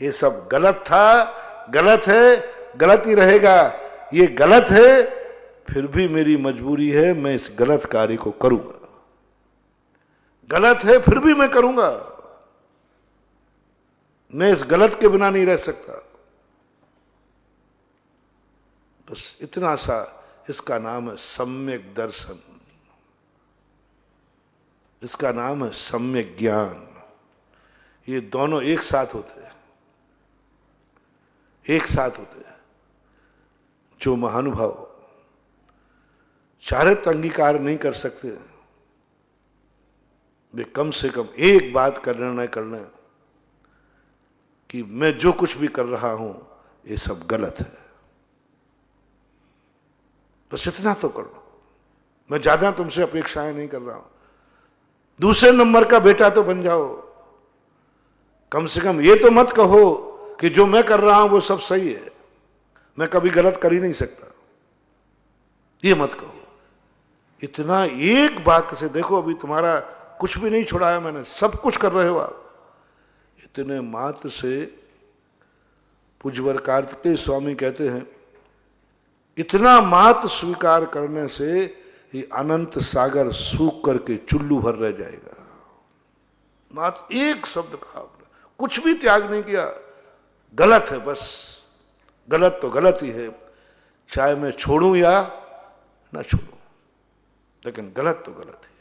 ये सब गलत था, गलत है, गलत ही रहेगा, ये गलत है, फिर भी मेरी मजबूरी है, मैं इस गलत कार्य को करूंगा। गलत है फिर भी मैं करूंगा, मैं इस गलत के बिना नहीं रह सकता। बस इतना सा, इसका नाम है सम्यक दर्शन, इसका नाम है सम्यक ज्ञान। ये दोनों एक साथ होते हैं, एक साथ होते हैं। जो महानुभाव चारित्र अंगीकार नहीं कर सकते, वे कम से कम एक बात का निर्णय कर लें कि मैं जो कुछ भी कर रहा हूं ये सब गलत है। बस इतना तो कर लो, मैं ज्यादा तुमसे अपेक्षाएं नहीं कर रहा हूं। दूसरे नंबर का बेटा तो बन जाओ, कम से कम ये तो मत कहो कि जो मैं कर रहा हूं वो सब सही है, मैं कभी गलत कर ही नहीं सकता, ये मत कहो। इतना एक वाक्य से देखो, अभी तुम्हारा कुछ भी नहीं छुड़ाया मैंने, सब कुछ कर रहे हो आप। इतने मात्र से पूज्यवर कार्तिकेय स्वामी कहते हैं, इतना मात्र स्वीकार करने से ये अनंत सागर सूख करके चुल्लू भर रह जाएगा। मात्र एक शब्द कहा आपने, कुछ भी त्याग नहीं किया। गलत है, बस गलत तो गलत ही है, चाहे मैं छोड़ूं या ना छोड़ूं, लेकिन गलत तो गलत ही है।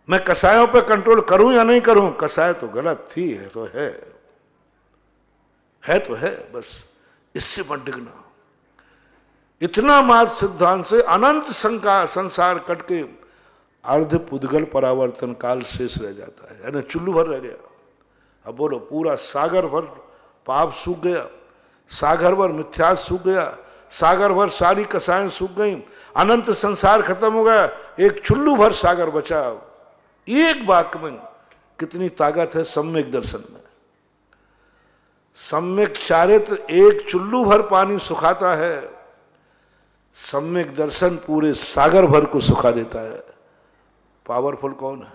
मैं कसायों पे कंट्रोल करूं या नहीं करूं, कसाय तो गलत थी है तो है तो है, बस इससे मत डिगना। इतना मात्र सिद्धांत से अनंत संसार कट के अर्ध पुद्गल परावर्तन काल शेष रह जाता है, यानी चुल्लू भर रह गया। अब बोलो, पूरा सागर भर पाप सूख गया, सागर भर मिथ्या सूख गया, सागर भर सारी कसाएं सूख गई, अनंत संसार खत्म हो गया, एक चुल्लू भर सागर बचा। एक वाक्य में कितनी ताकत है सम्यक दर्शन में। सम्यक चारित्र एक चुल्लू भर पानी सुखाता है, सम्यक दर्शन पूरे सागर भर को सुखा देता है। पावरफुल कौन है?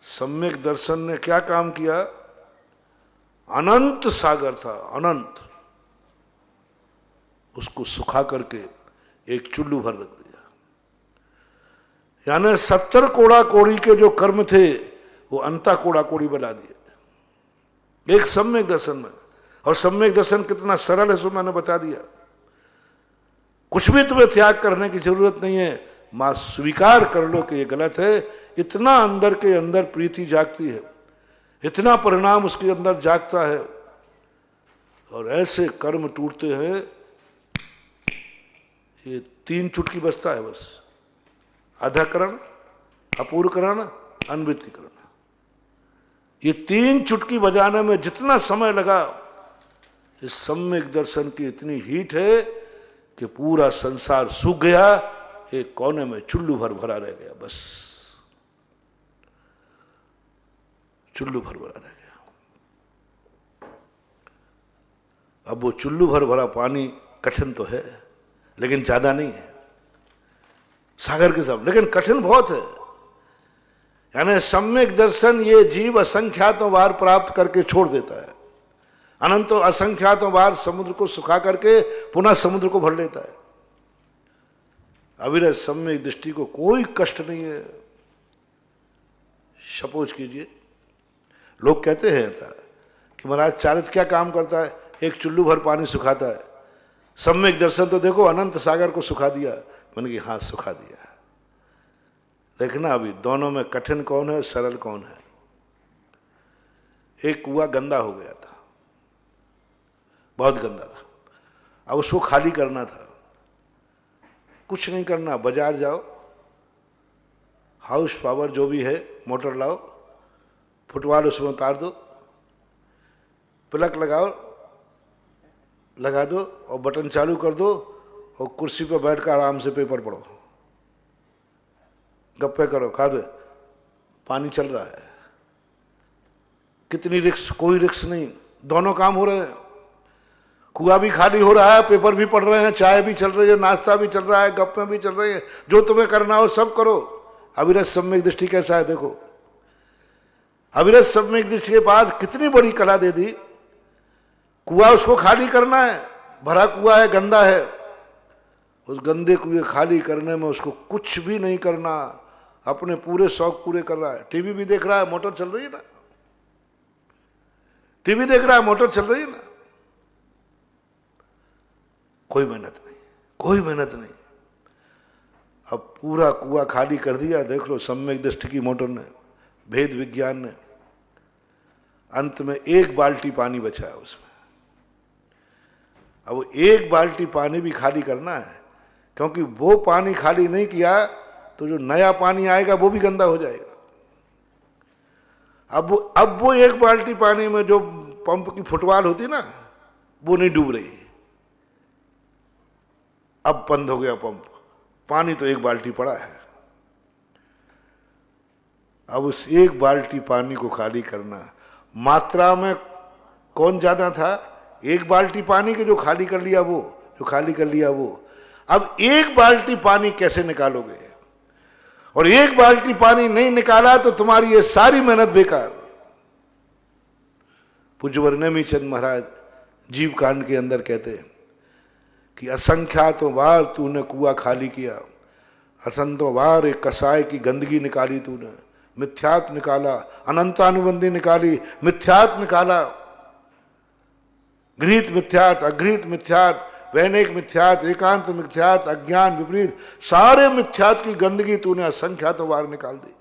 सम्यक दर्शन ने क्या काम किया? अनंत सागर था, अनंत, उसको सुखा करके एक चुल्लू भर रख दिया। यानी 70 कोड़ा कोड़ी के जो कर्म थे वो अंता कोड़ा कोड़ी बना दिए एक सम्यक दर्शन में। और सम्यक दर्शन कितना सरल है सो मैंने बता दिया। कुछ भी तुम्हें त्याग करने की जरूरत नहीं है, मां स्वीकार कर लो कि ये गलत है। इतना अंदर के अंदर प्रीति जागती है, इतना परिणाम उसके अंदर जागता है, और ऐसे कर्म टूटते हैं। ये 3 चुटकी बजता है बस, अधकरण, अपूर्वकरण, अनवृत्तिकरण। ये 3 चुटकी बजाने में जितना समय लगा, इस सम्यक दर्शन की इतनी हीट है कि पूरा संसार सूख गया, एक कोने में चुल्लू भर भरा रह गया, बस चुल्लू भर भरा रह गया। अब वो चुल्लू भर भरा पानी कठिन तो है, लेकिन ज्यादा नहीं है सागर के सब, लेकिन कठिन बहुत है। यानी सम्यक दर्शन ये जीव असंख्यातों बार प्राप्त करके छोड़ देता है, अनंतों असंख्यातों बार समुद्र को सुखा करके पुनः समुद्र को भर लेता है। अविरत सम्यक दृष्टि को कोई कष्ट नहीं है। सपोज कीजिए, लोग कहते हैं ऐसा कि महाराज चारित्र क्या काम करता है, एक चुल्लू भर पानी सुखाता है, सम्यक दर्शन तो देखो अनंत सागर को सुखा दिया। मैंने कि हाँ सुखा दिया, देखना अभी दोनों में कठिन कौन है सरल कौन है। एक कुआं गंदा हो गया था, बहुत गंदा था, अब उसको खाली करना था। कुछ नहीं करना, बाजार जाओ, हाउस पावर जो भी है मोटर लाओ, फुटबॉल उसमें उतार दो, प्लग लगा दो और बटन चालू कर दो और कुर्सी पर बैठकर आराम से पेपर पढ़ो, गप्पे करो, खा दो, पानी चल रहा है। कितनी रिक्स, कोई रिक्स नहीं, दोनों काम हो रहे हैं। कुआं भी खाली हो रहा है, पेपर भी पढ़ रहे हैं, चाय भी चल रही है, नाश्ता भी चल रहा है, गप्पे भी चल रही है, जो तुम्हें करना हो सब करो। अविरत सम्यक दृष्टि कैसा है देखो। अविरत सम्यक दृष्टि के बाद कितनी बड़ी कला दे दी। कुआं उसको खाली करना है, भरा कुआं है, गंदा है, उस गंदे कुएं खाली करने में उसको कुछ भी नहीं करना, अपने पूरे शौक पूरे कर रहा है। टीवी भी देख रहा है, मोटर चल रही है ना, टीवी देख रहा है, मोटर चल रही है ना, कोई मेहनत नहीं, कोई मेहनत नहीं। अब पूरा कुआं खाली कर दिया, देख लो सम्यक दृष्टि की मोटर ने, भेद विज्ञान ने, अंत में एक बाल्टी पानी बचा है उसमें। अब वो एक बाल्टी पानी भी खाली करना है, क्योंकि वो पानी खाली नहीं किया तो जो नया पानी आएगा वो भी गंदा हो जाएगा। अब वो एक बाल्टी पानी में जो पंप की फुटबॉल होती ना, वो नहीं डूब रही। अब बंद हो गया पंप, पानी तो एक बाल्टी पड़ा है। अब उस एक बाल्टी पानी को खाली करना, मात्रा में कौन ज्यादा था, एक बाल्टी पानी के जो खाली कर लिया वो, जो खाली कर लिया वो। अब एक बाल्टी पानी कैसे निकालोगे, और एक बाल्टी पानी नहीं निकाला तो तुम्हारी ये सारी मेहनत बेकार। पूज्यवर नेमीचंद महाराज जीव कांड के अंदर कहते हैं कि असंख्यातों बार तूने कुआं खाली किया, असंख्यों बार एक कसाय की गंदगी निकाली तूने, मिथ्यात्व निकाला, अनंतानुबंधी निकाली, मिथ्यात्व निकाला, गृहीत मिथ्यात, अगृहीत मिथ्यात, वैनिक मिथ्यात, एकांत मिथ्यात, अज्ञान विपरीत, सारे मिथ्यात की गंदगी तूने असंख्यातों बार निकाल दी,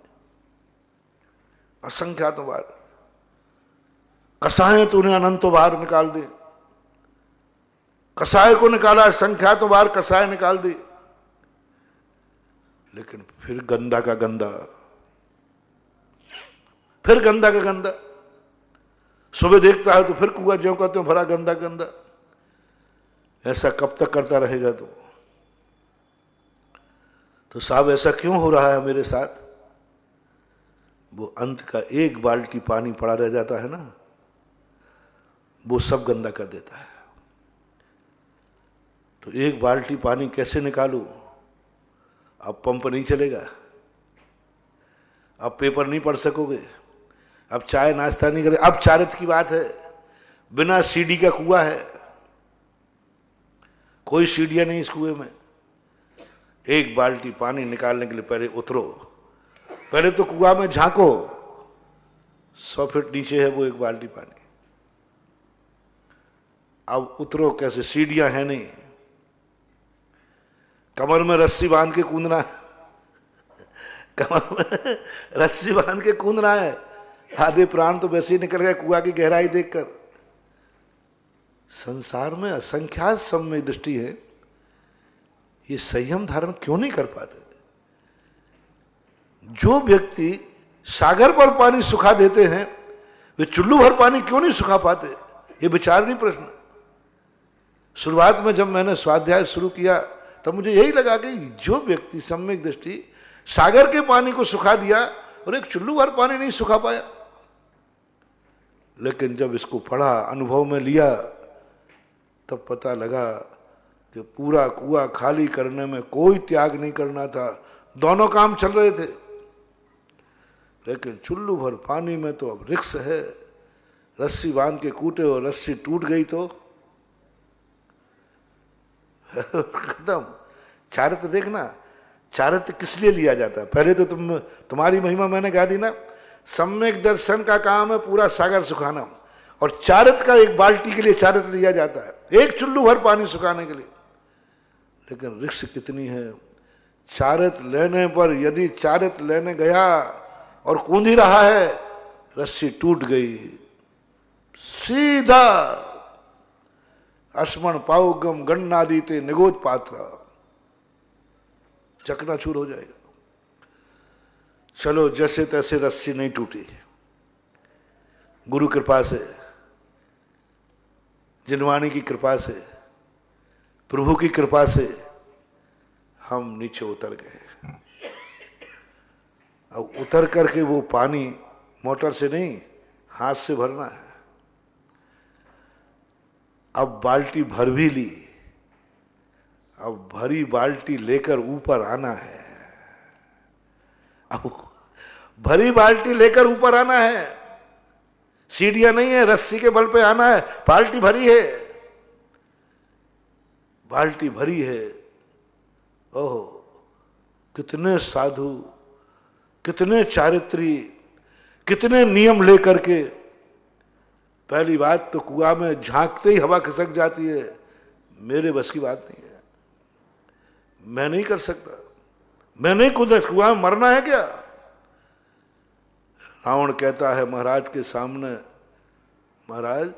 असंख्यातों बार। कसाय तूने अनंतों बार निकाल दी, कसाय को निकाला, असंख्यातों बार कसाय निकाल दी। लेकिन फिर गंदा का गंदा, फिर गंदा का गंदा। सुबह देखता है तो फिर कुआं ज्यों का त्यों भरा, गंदा गंदा। ऐसा कब तक करता रहेगा तो साहब ऐसा क्यों हो रहा है मेरे साथ? वो अंत का एक बाल्टी पानी पड़ा रह जाता है ना, वो सब गंदा कर देता है। तो एक बाल्टी पानी कैसे निकालूं? अब पंप नहीं चलेगा, अब पेपर नहीं पढ़ सकोगे, अब चाय नाश्ता नहीं करे। अब चारित्र की बात है, बिना सीढ़ी का कुआं है, कोई सीढ़ियां नहीं इस कुएं में। एक बाल्टी पानी निकालने के लिए पहले उतरो, पहले तो कुआं में झांको, 100 फीट नीचे है वो एक बाल्टी पानी। अब उतरो कैसे, सीढ़ियां है नहीं, कमर में रस्सी बांध के कूदना कमर में रस्सी बांध के कूदना है। आधे प्राण तो वैसे ही निकल गए कुआं की गहराई देखकर। संसार में असंख्यात सम्यक दृष्टि है, ये संयम धारण क्यों नहीं कर पाते? जो व्यक्ति सागर पर पानी सुखा देते हैं, वे चुल्लू भर पानी क्यों नहीं सुखा पाते? ये विचारणीय प्रश्न। शुरुआत में जब मैंने स्वाध्याय शुरू किया तब मुझे यही लगा कि जो व्यक्ति सम्यक दृष्टि सागर के पानी को सुखा दिया और एक चुल्लू भर पानी नहीं सुखा पाया। लेकिन जब इसको पढ़ा, अनुभव में लिया, तब पता लगा कि पूरा कुआं खाली करने में कोई त्याग नहीं करना था, दोनों काम चल रहे थे। लेकिन चुल्लू भर पानी में तो अब रिस्क है, रस्सी बांध के कूटे और रस्सी टूट गई तो खत्म। चारित्र देखना, चारित्र किस लिए लिया जाता है? पहले तो तुम्हारी महिमा मैंने गा दी ना, सम्यक दर्शन का काम है पूरा सागर सुखाना, और चारित्र का एक बाल्टी के लिए चारित्र लिया जाता है, एक चुल्लू भर पानी सुखाने के लिए। लेकिन रिस्क कितनी है। चारित्र लेने पर यदि चारित्र लेने गया और कूद ही रहा है, रस्सी टूट गई, सीधा अस्मण पाउगम गन्नादीते निगोद पात्र, चकनाचूर हो जाएगा। चलो जैसे तैसे रस्सी नहीं टूटी, गुरु कृपा से, जिनवाणी की कृपा से, प्रभु की कृपा से हम नीचे उतर गए। अब उतर करके वो पानी मोटर से नहीं, हाथ से भरना है। अब बाल्टी भर भी ली, अब भरी बाल्टी लेकर ऊपर आना है। अब भरी बाल्टी लेकर ऊपर आना है, सीढ़ियां नहीं है, रस्सी के बल पे आना है। बाल्टी भरी है, बाल्टी भरी है। ओहो, कितने साधु, कितने चारित्री, कितने नियम लेकर के। पहली बात तो कुआं में झांकते ही हवा खिसक जाती है, मेरे बस की बात नहीं है, मैं नहीं कर सकता, मैं नहीं कूदा कुआं में, मरना है क्या? रावण कहता है महाराज के सामने, महाराज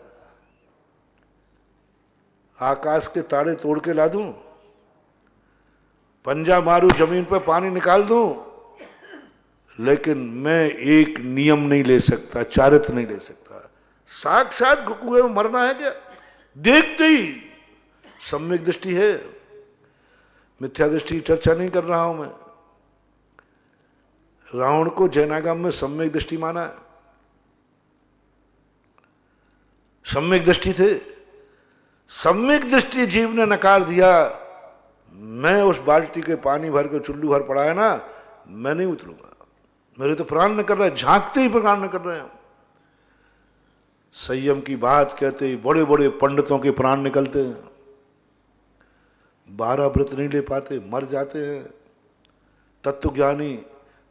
आकाश के तारे तोड़ के ला दूं, पंजा मारू जमीन पर पानी निकाल दूं, लेकिन मैं एक नियम नहीं ले सकता, चारित्र नहीं ले सकता। साक्षात कुएं में मरना है क्या? देखते ही सम्यक दृष्टि है, मिथ्या दृष्टि की चर्चा नहीं कर रहा हूं मैं। रावण को जैनागम में सम्यक दृष्टि माना है, सम्यक दृष्टि थे। सम्यक दृष्टि जीव ने नकार दिया, मैं उस बाल्टी के पानी भर के चुल्लू भर पड़ा है ना, मैं नहीं उतरूंगा, मेरे तो प्राण न कर रहे, झांकते ही प्राण न कर रहे हैं। संयम की बात कहते ही बड़े बड़े पंडितों के प्राण निकलते हैं, 12 व्रत नहीं ले पाते, मर जाते हैं। तत्वज्ञानी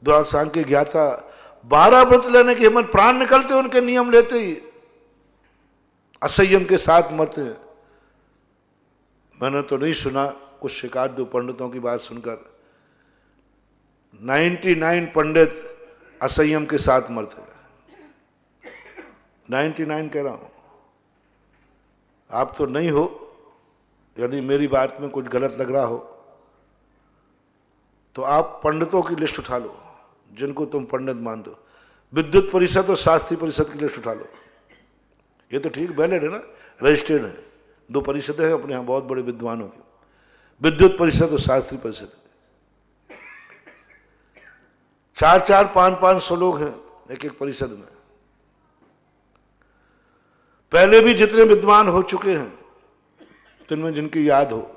द्वादशांग ज्ञाता 12 व्रत लेने के हिम्मत, प्राण निकलते उनके नियम लेते ही, असंयम के साथ मरते हैं। मैंने तो नहीं सुना, कुछ शिकायत दो पंडितों की बात सुनकर, 99 पंडित असंयम के साथ मरते हैं। 99 कह रहा हूं, आप तो नहीं हो। यदि मेरी बात में कुछ गलत लग रहा हो तो आप पंडितों की लिस्ट उठा लो जिनको तुम पंडित मान दो, विद्युत परिषद और शास्त्री परिषद की लिस्ट उठा लो। ये तो ठीक वैलिड है ना, रजिस्टर्ड है, 2 परिषदें हैं अपने यहां बहुत बड़े विद्वानों की, विद्युत परिषद और शास्त्री परिषद। 4-4, 500 लोग हैं एक एक परिषद में। पहले भी जितने विद्वान हो चुके हैं, जिनमें जिनकी याद हो,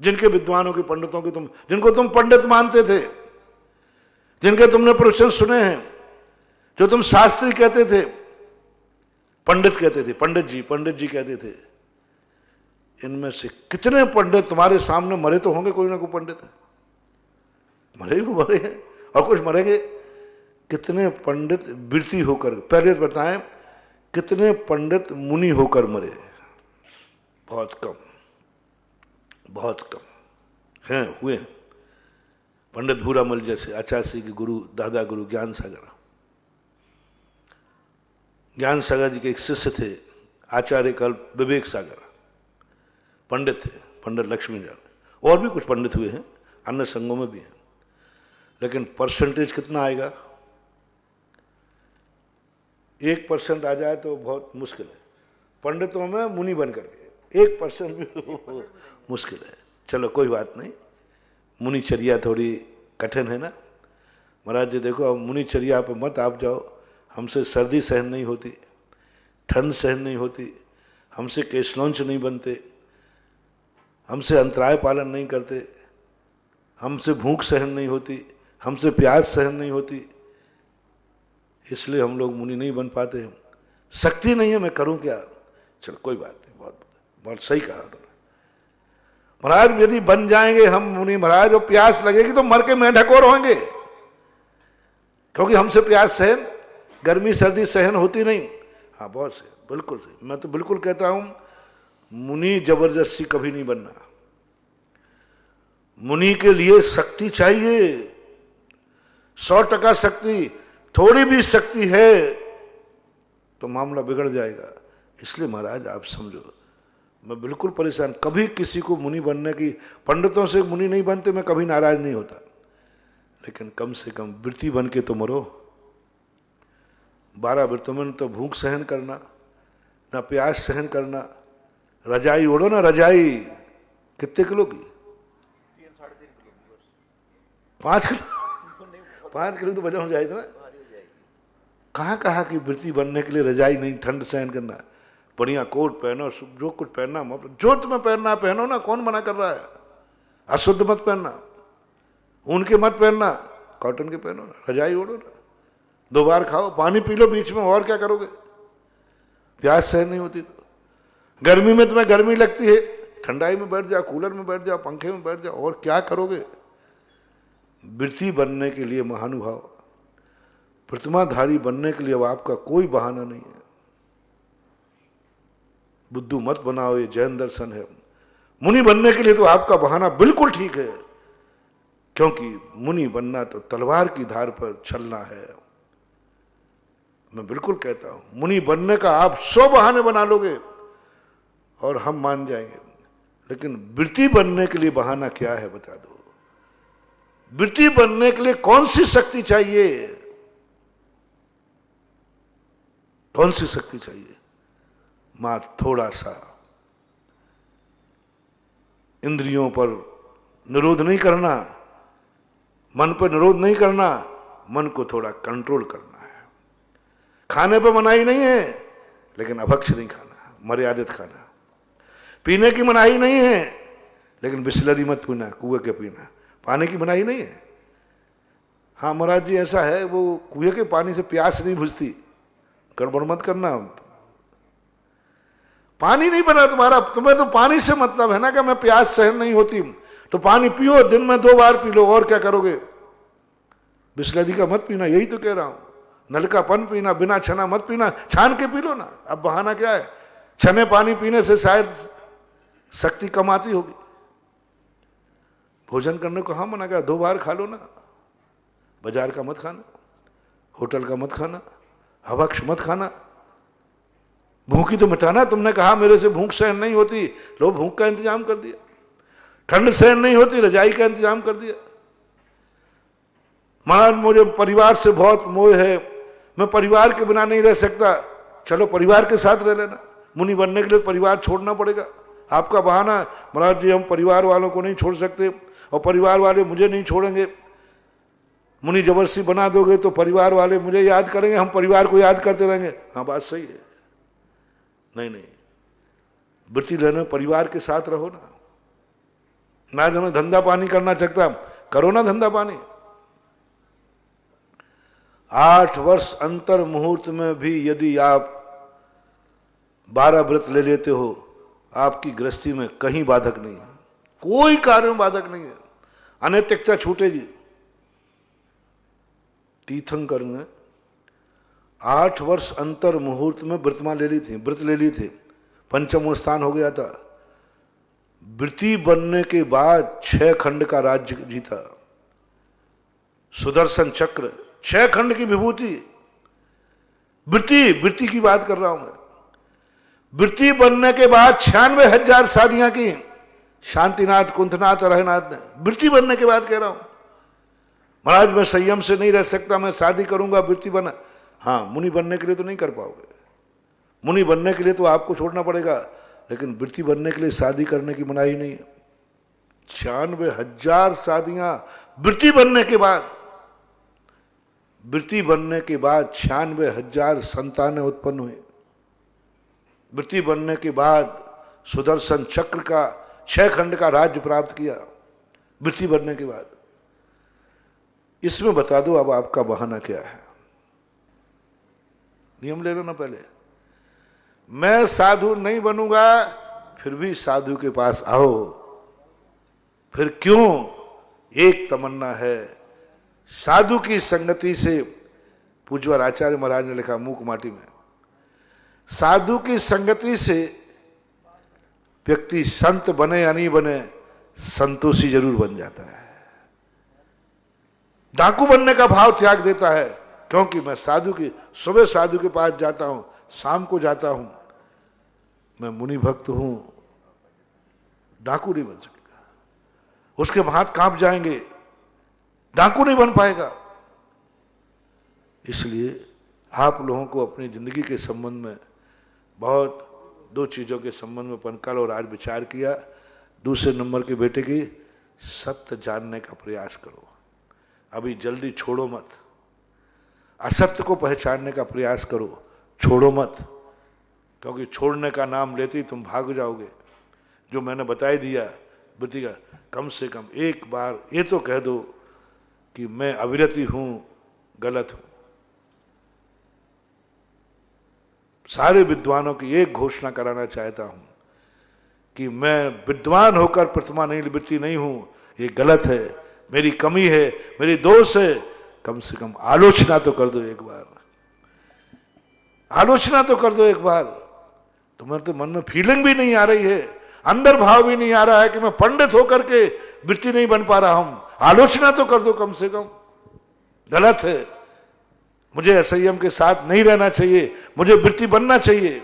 जिनके विद्वानों की, पंडितों की, तुम जिनको तुम पंडित मानते थे, जिनके तुमने प्रवचन सुने हैं, जो तुम शास्त्री कहते थे, पंडित कहते थे, पंडित जी कहते थे, इनमें से कितने पंडित तुम्हारे सामने मरे तो होंगे, कोई ना कोई पंडित मरे हैं और कुछ मरेंगे। कितने पंडित वृत्ति होकर, पहले बताएं कितने पंडित मुनि होकर मरे? बहुत कम, बहुत कम हैं, हुए हैं। पंडित भूरामल जैसे आचार्य के गुरु, दादा गुरु ज्ञान सागर जी के एक शिष्य थे, आचार्य कल्प विवेक सागर, पंडित थे, पंडित लक्ष्मी जान। और भी कुछ पंडित हुए हैं, अन्य संघों में भी हैं, लेकिन परसेंटेज कितना आएगा? 1% आ जाए तो बहुत मुश्किल है। पंडितों में मुनि बन करके 1% भी मुश्किल है। चलो कोई बात नहीं, मुनिचर्या थोड़ी कठिन है ना। महाराज जी देखो, अब मुनिचर्या पे मत आप जाओ, हमसे सर्दी सहन नहीं होती, ठंड सहन नहीं होती, हमसे केस लॉन्च नहीं बनते, हमसे अंतराय पालन नहीं करते, हमसे भूख सहन नहीं होती, हमसे प्यास सहन नहीं होती, इसलिए हम लोग मुनि नहीं बन पाते हैं। शक्ति नहीं है, मैं करूं क्या? चलो कोई बात नहीं, बहुत बहुत सही कहा उन्होंने। महाराज यदि बन जाएंगे हम मुनि महाराज और प्यास लगेगी तो मर के मेंढकोर होंगे, क्योंकि हमसे प्यास सहन, गर्मी सर्दी सहन होती नहीं। हाँ बहुत सही, बिल्कुल सही। मैं तो बिल्कुल कहता हूं मुनि जबरदस्ती कभी नहीं बनना। मुनि के लिए शक्ति चाहिए, 100% शक्ति। थोड़ी भी शक्ति है तो मामला बिगड़ जाएगा। इसलिए महाराज आप समझो, मैं बिल्कुल परेशान, कभी किसी को मुनि बनने की, पंडितों से मुनि नहीं बनते, मैं कभी नाराज नहीं होता, लेकिन कम से कम वृत्ति बन के तो मरो। 12 वृत्तों में तो भूख सहन करना, ना प्यास सहन करना, रजाई ओढ़ो ना, रजाई कितने किलो की?
3-3.5 किलो की बस।
5 किलो? 5 किलो तो वजन हो जाएगा ना।
भारी हो जाएगी।
कहाँ कहा कि वृत्ति बनने के लिए रजाई नहीं, ठंड सहन करना, बढ़िया कोट पहनो, जो कुछ पहनना, जो तुम्हें पहनना पहनो ना, कौन मना कर रहा है? अशुद्ध मत पहनना, ऊन के मत पहनना, कॉटन के पहनो ना, रजाई ओढ़ो ना, 2 बार खाओ, पानी पी लो बीच में, और क्या करोगे? प्यास सहन नहीं होती तो गर्मी में तुम्हें गर्मी लगती है, ठंडाई में बैठ जाओ, कूलर में बैठ जाओ, पंखे में बैठ जाओ, और क्या करोगे? वृत्ति बनने के लिए महानुभाव, प्रतिमाधारी बनने के लिए अब आपका कोई बहाना नहीं है। बुद्धू मत बनाओ, ये जैन दर्शन है। मुनि बनने के लिए तो आपका बहाना बिल्कुल ठीक है, क्योंकि मुनि बनना तो तलवार की धार पर चलना है। मैं बिल्कुल कहता हूं, मुनि बनने का आप 100 बहाने बना लोगे और हम मान जाएंगे, लेकिन वृत्ति बनने के लिए बहाना क्या है बता दो। वृत्ति बनने के लिए कौन सी शक्ति चाहिए? कौन सी शक्ति चाहिए? मां थोड़ा सा इंद्रियों पर निरोध नहीं करना, मन पर निरोध नहीं करना, मन को थोड़ा कंट्रोल करना है। खाने पर मनाही नहीं है, लेकिन अभक्ष नहीं खाना, मर्यादित खाना। पीने की मनाही नहीं है, लेकिन बिस्लरी मत पीना, कुएं के पीना। पानी की मनाही नहीं है। हाँ महाराज जी ऐसा है, वो कुएं के पानी से प्यास नहीं बुझती, गड़बड़ मत करना। पानी नहीं बना तुम्हारा, तुम्हें तो पानी से मतलब है ना कि मैं प्यास सहन नहीं होती, तो पानी पियो, दिन में 2 बार पी लो, और क्या करोगे? बिस्लरी का मत पीना, यही तो कह रहा हूं। नल का पानी पीना, बिना छना मत पीना, छान के पी लो ना। अब बहाना क्या है? छने पानी पीने से शायद शक्ति कम आती होगी। भोजन करने को हाँ मना, 2 बार खा लो ना। बाजार का मत खाना, होटल का मत खाना, अभक्ष मत खाना। भूखी तो मिटाना, तुमने कहा मेरे से भूख सहन नहीं होती, लो भूख का इंतजाम कर दिया। ठंड सहन नहीं होती, रजाई का इंतजाम कर दिया। महाराज मुझे परिवार से बहुत मोह है, मैं परिवार के बिना नहीं रह सकता, चलो परिवार के साथ रह लेना। मुनि बनने के लिए परिवार छोड़ना पड़ेगा। आपका बहाना, महाराज जी हम परिवार वालों को नहीं छोड़ सकते और परिवार वाले मुझे नहीं छोड़ेंगे। मुनि जबरदस्ती बना दोगे तो परिवार वाले मुझे याद करेंगे, हम परिवार को याद करते रहेंगे। हाँ बात सही है। नहीं नहीं, वृत्ति लेने परिवार के साथ रहो ना। ना हमें धंधा पानी करना चाहता, करो ना धंधा पानी। 8 वर्ष अंतर मुहूर्त में भी यदि आप 12 व्रत ले लेते हो, आपकी गृहस्थी में कहीं बाधक नहीं है, कोई कार्य में बाधक नहीं है, अनैतिकता छूटेगी। तीर्थंकर ने 8 वर्ष अंतर मुहूर्त में व्रत ले ली थी, पंचम स्थान हो गया था। वृत्ति बनने के बाद 6 खंड का राज्य जीता, सुदर्शन चक्र, 6 खंड की विभूति। वृत्ति की बात कर रहा हूं मैं। वृत्ति बनने के बाद 96,000 शादियां की शांतिनाथ, कुंथनाथ, रहनाथ ने। वृत्ति बनने के बाद कह रहा हूं। महाराज मैं संयम से नहीं रह सकता, मैं शादी करूंगा, वृत्ति बना। हाँ, मुनि बनने के लिए तो नहीं कर पाओगे। मुनि बनने के लिए तो आपको छोड़ना पड़ेगा, लेकिन वृत्ति बनने के लिए शादी करने की मनाही नहीं है। 96,000 शादियां वृत्ति बनने के बाद। वृत्ति बनने के बाद 96,000 संतानें उत्पन्न हुई। वृत्ति बनने के बाद सुदर्शन चक्र का 6 खंड का राज्य प्राप्त किया वृत्ति बनने के बाद। इसमें बता दो अब आपका बहाना क्या है। नियम ले लो ना पहले। मैं साधु नहीं बनूंगा, फिर भी साधु के पास आओ। फिर क्यों? एक तमन्ना है, साधु की संगति से। पूज्यवर आचार्य महाराज ने लिखा मूक माटी में, साधु की संगति से व्यक्ति संत बने या नहीं बने, संतोषी जरूर बन जाता है। डाकू बनने का भाव त्याग देता है, क्योंकि मैं साधु की, सुबह साधु के पास जाता हूं, शाम को जाता हूं, मैं मुनि भक्त हूं। डाकू नहीं बन सकेगा, उसके हाथ कांप जाएंगे, डाकू नहीं बन पाएगा। इसलिए आप लोगों को अपनी जिंदगी के संबंध में बहुत 2 चीजों के संबंध में कल और आज विचार किया। दूसरे नंबर के बेटे की सत्य जानने का प्रयास करो, अभी जल्दी छोड़ो मत। असत्य को पहचानने का प्रयास करो, छोड़ो मत, क्योंकि छोड़ने का नाम लेते ही तुम भाग जाओगे। जो मैंने बता दिया वृत्ति का, कम से कम एक बार ये तो कह दो कि मैं अविरति हूं, गलत हूं। सारे विद्वानों की एक घोषणा कराना चाहता हूं कि मैं विद्वान होकर प्रतिमा नहीं वृत्ति नहीं हूं, ये गलत है, मेरी कमी है, मेरी दोष है। कम से कम आलोचना तो कर दो एक बार, आलोचना तो कर दो एक बार। तुम्हारे तो मन में फीलिंग भी नहीं आ रही है, अंदर भाव भी नहीं आ रहा है कि मैं पंडित होकर के वृत्ति नहीं बन पा रहा हूं। आलोचना तो कर दो कम से कम, गलत है, मुझे संयम के साथ नहीं रहना चाहिए, मुझे वृत्ति बनना चाहिए।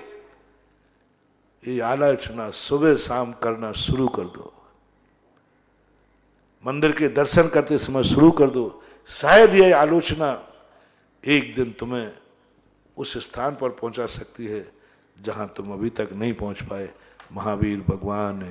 ये आलोचना सुबह शाम करना शुरू कर दो, मंदिर के दर्शन करते समय शुरू कर दो। शायद यह आलोचना एक दिन तुम्हें उस स्थान पर पहुंचा सकती है जहां तुम अभी तक नहीं पहुंच पाए। महावीर भगवान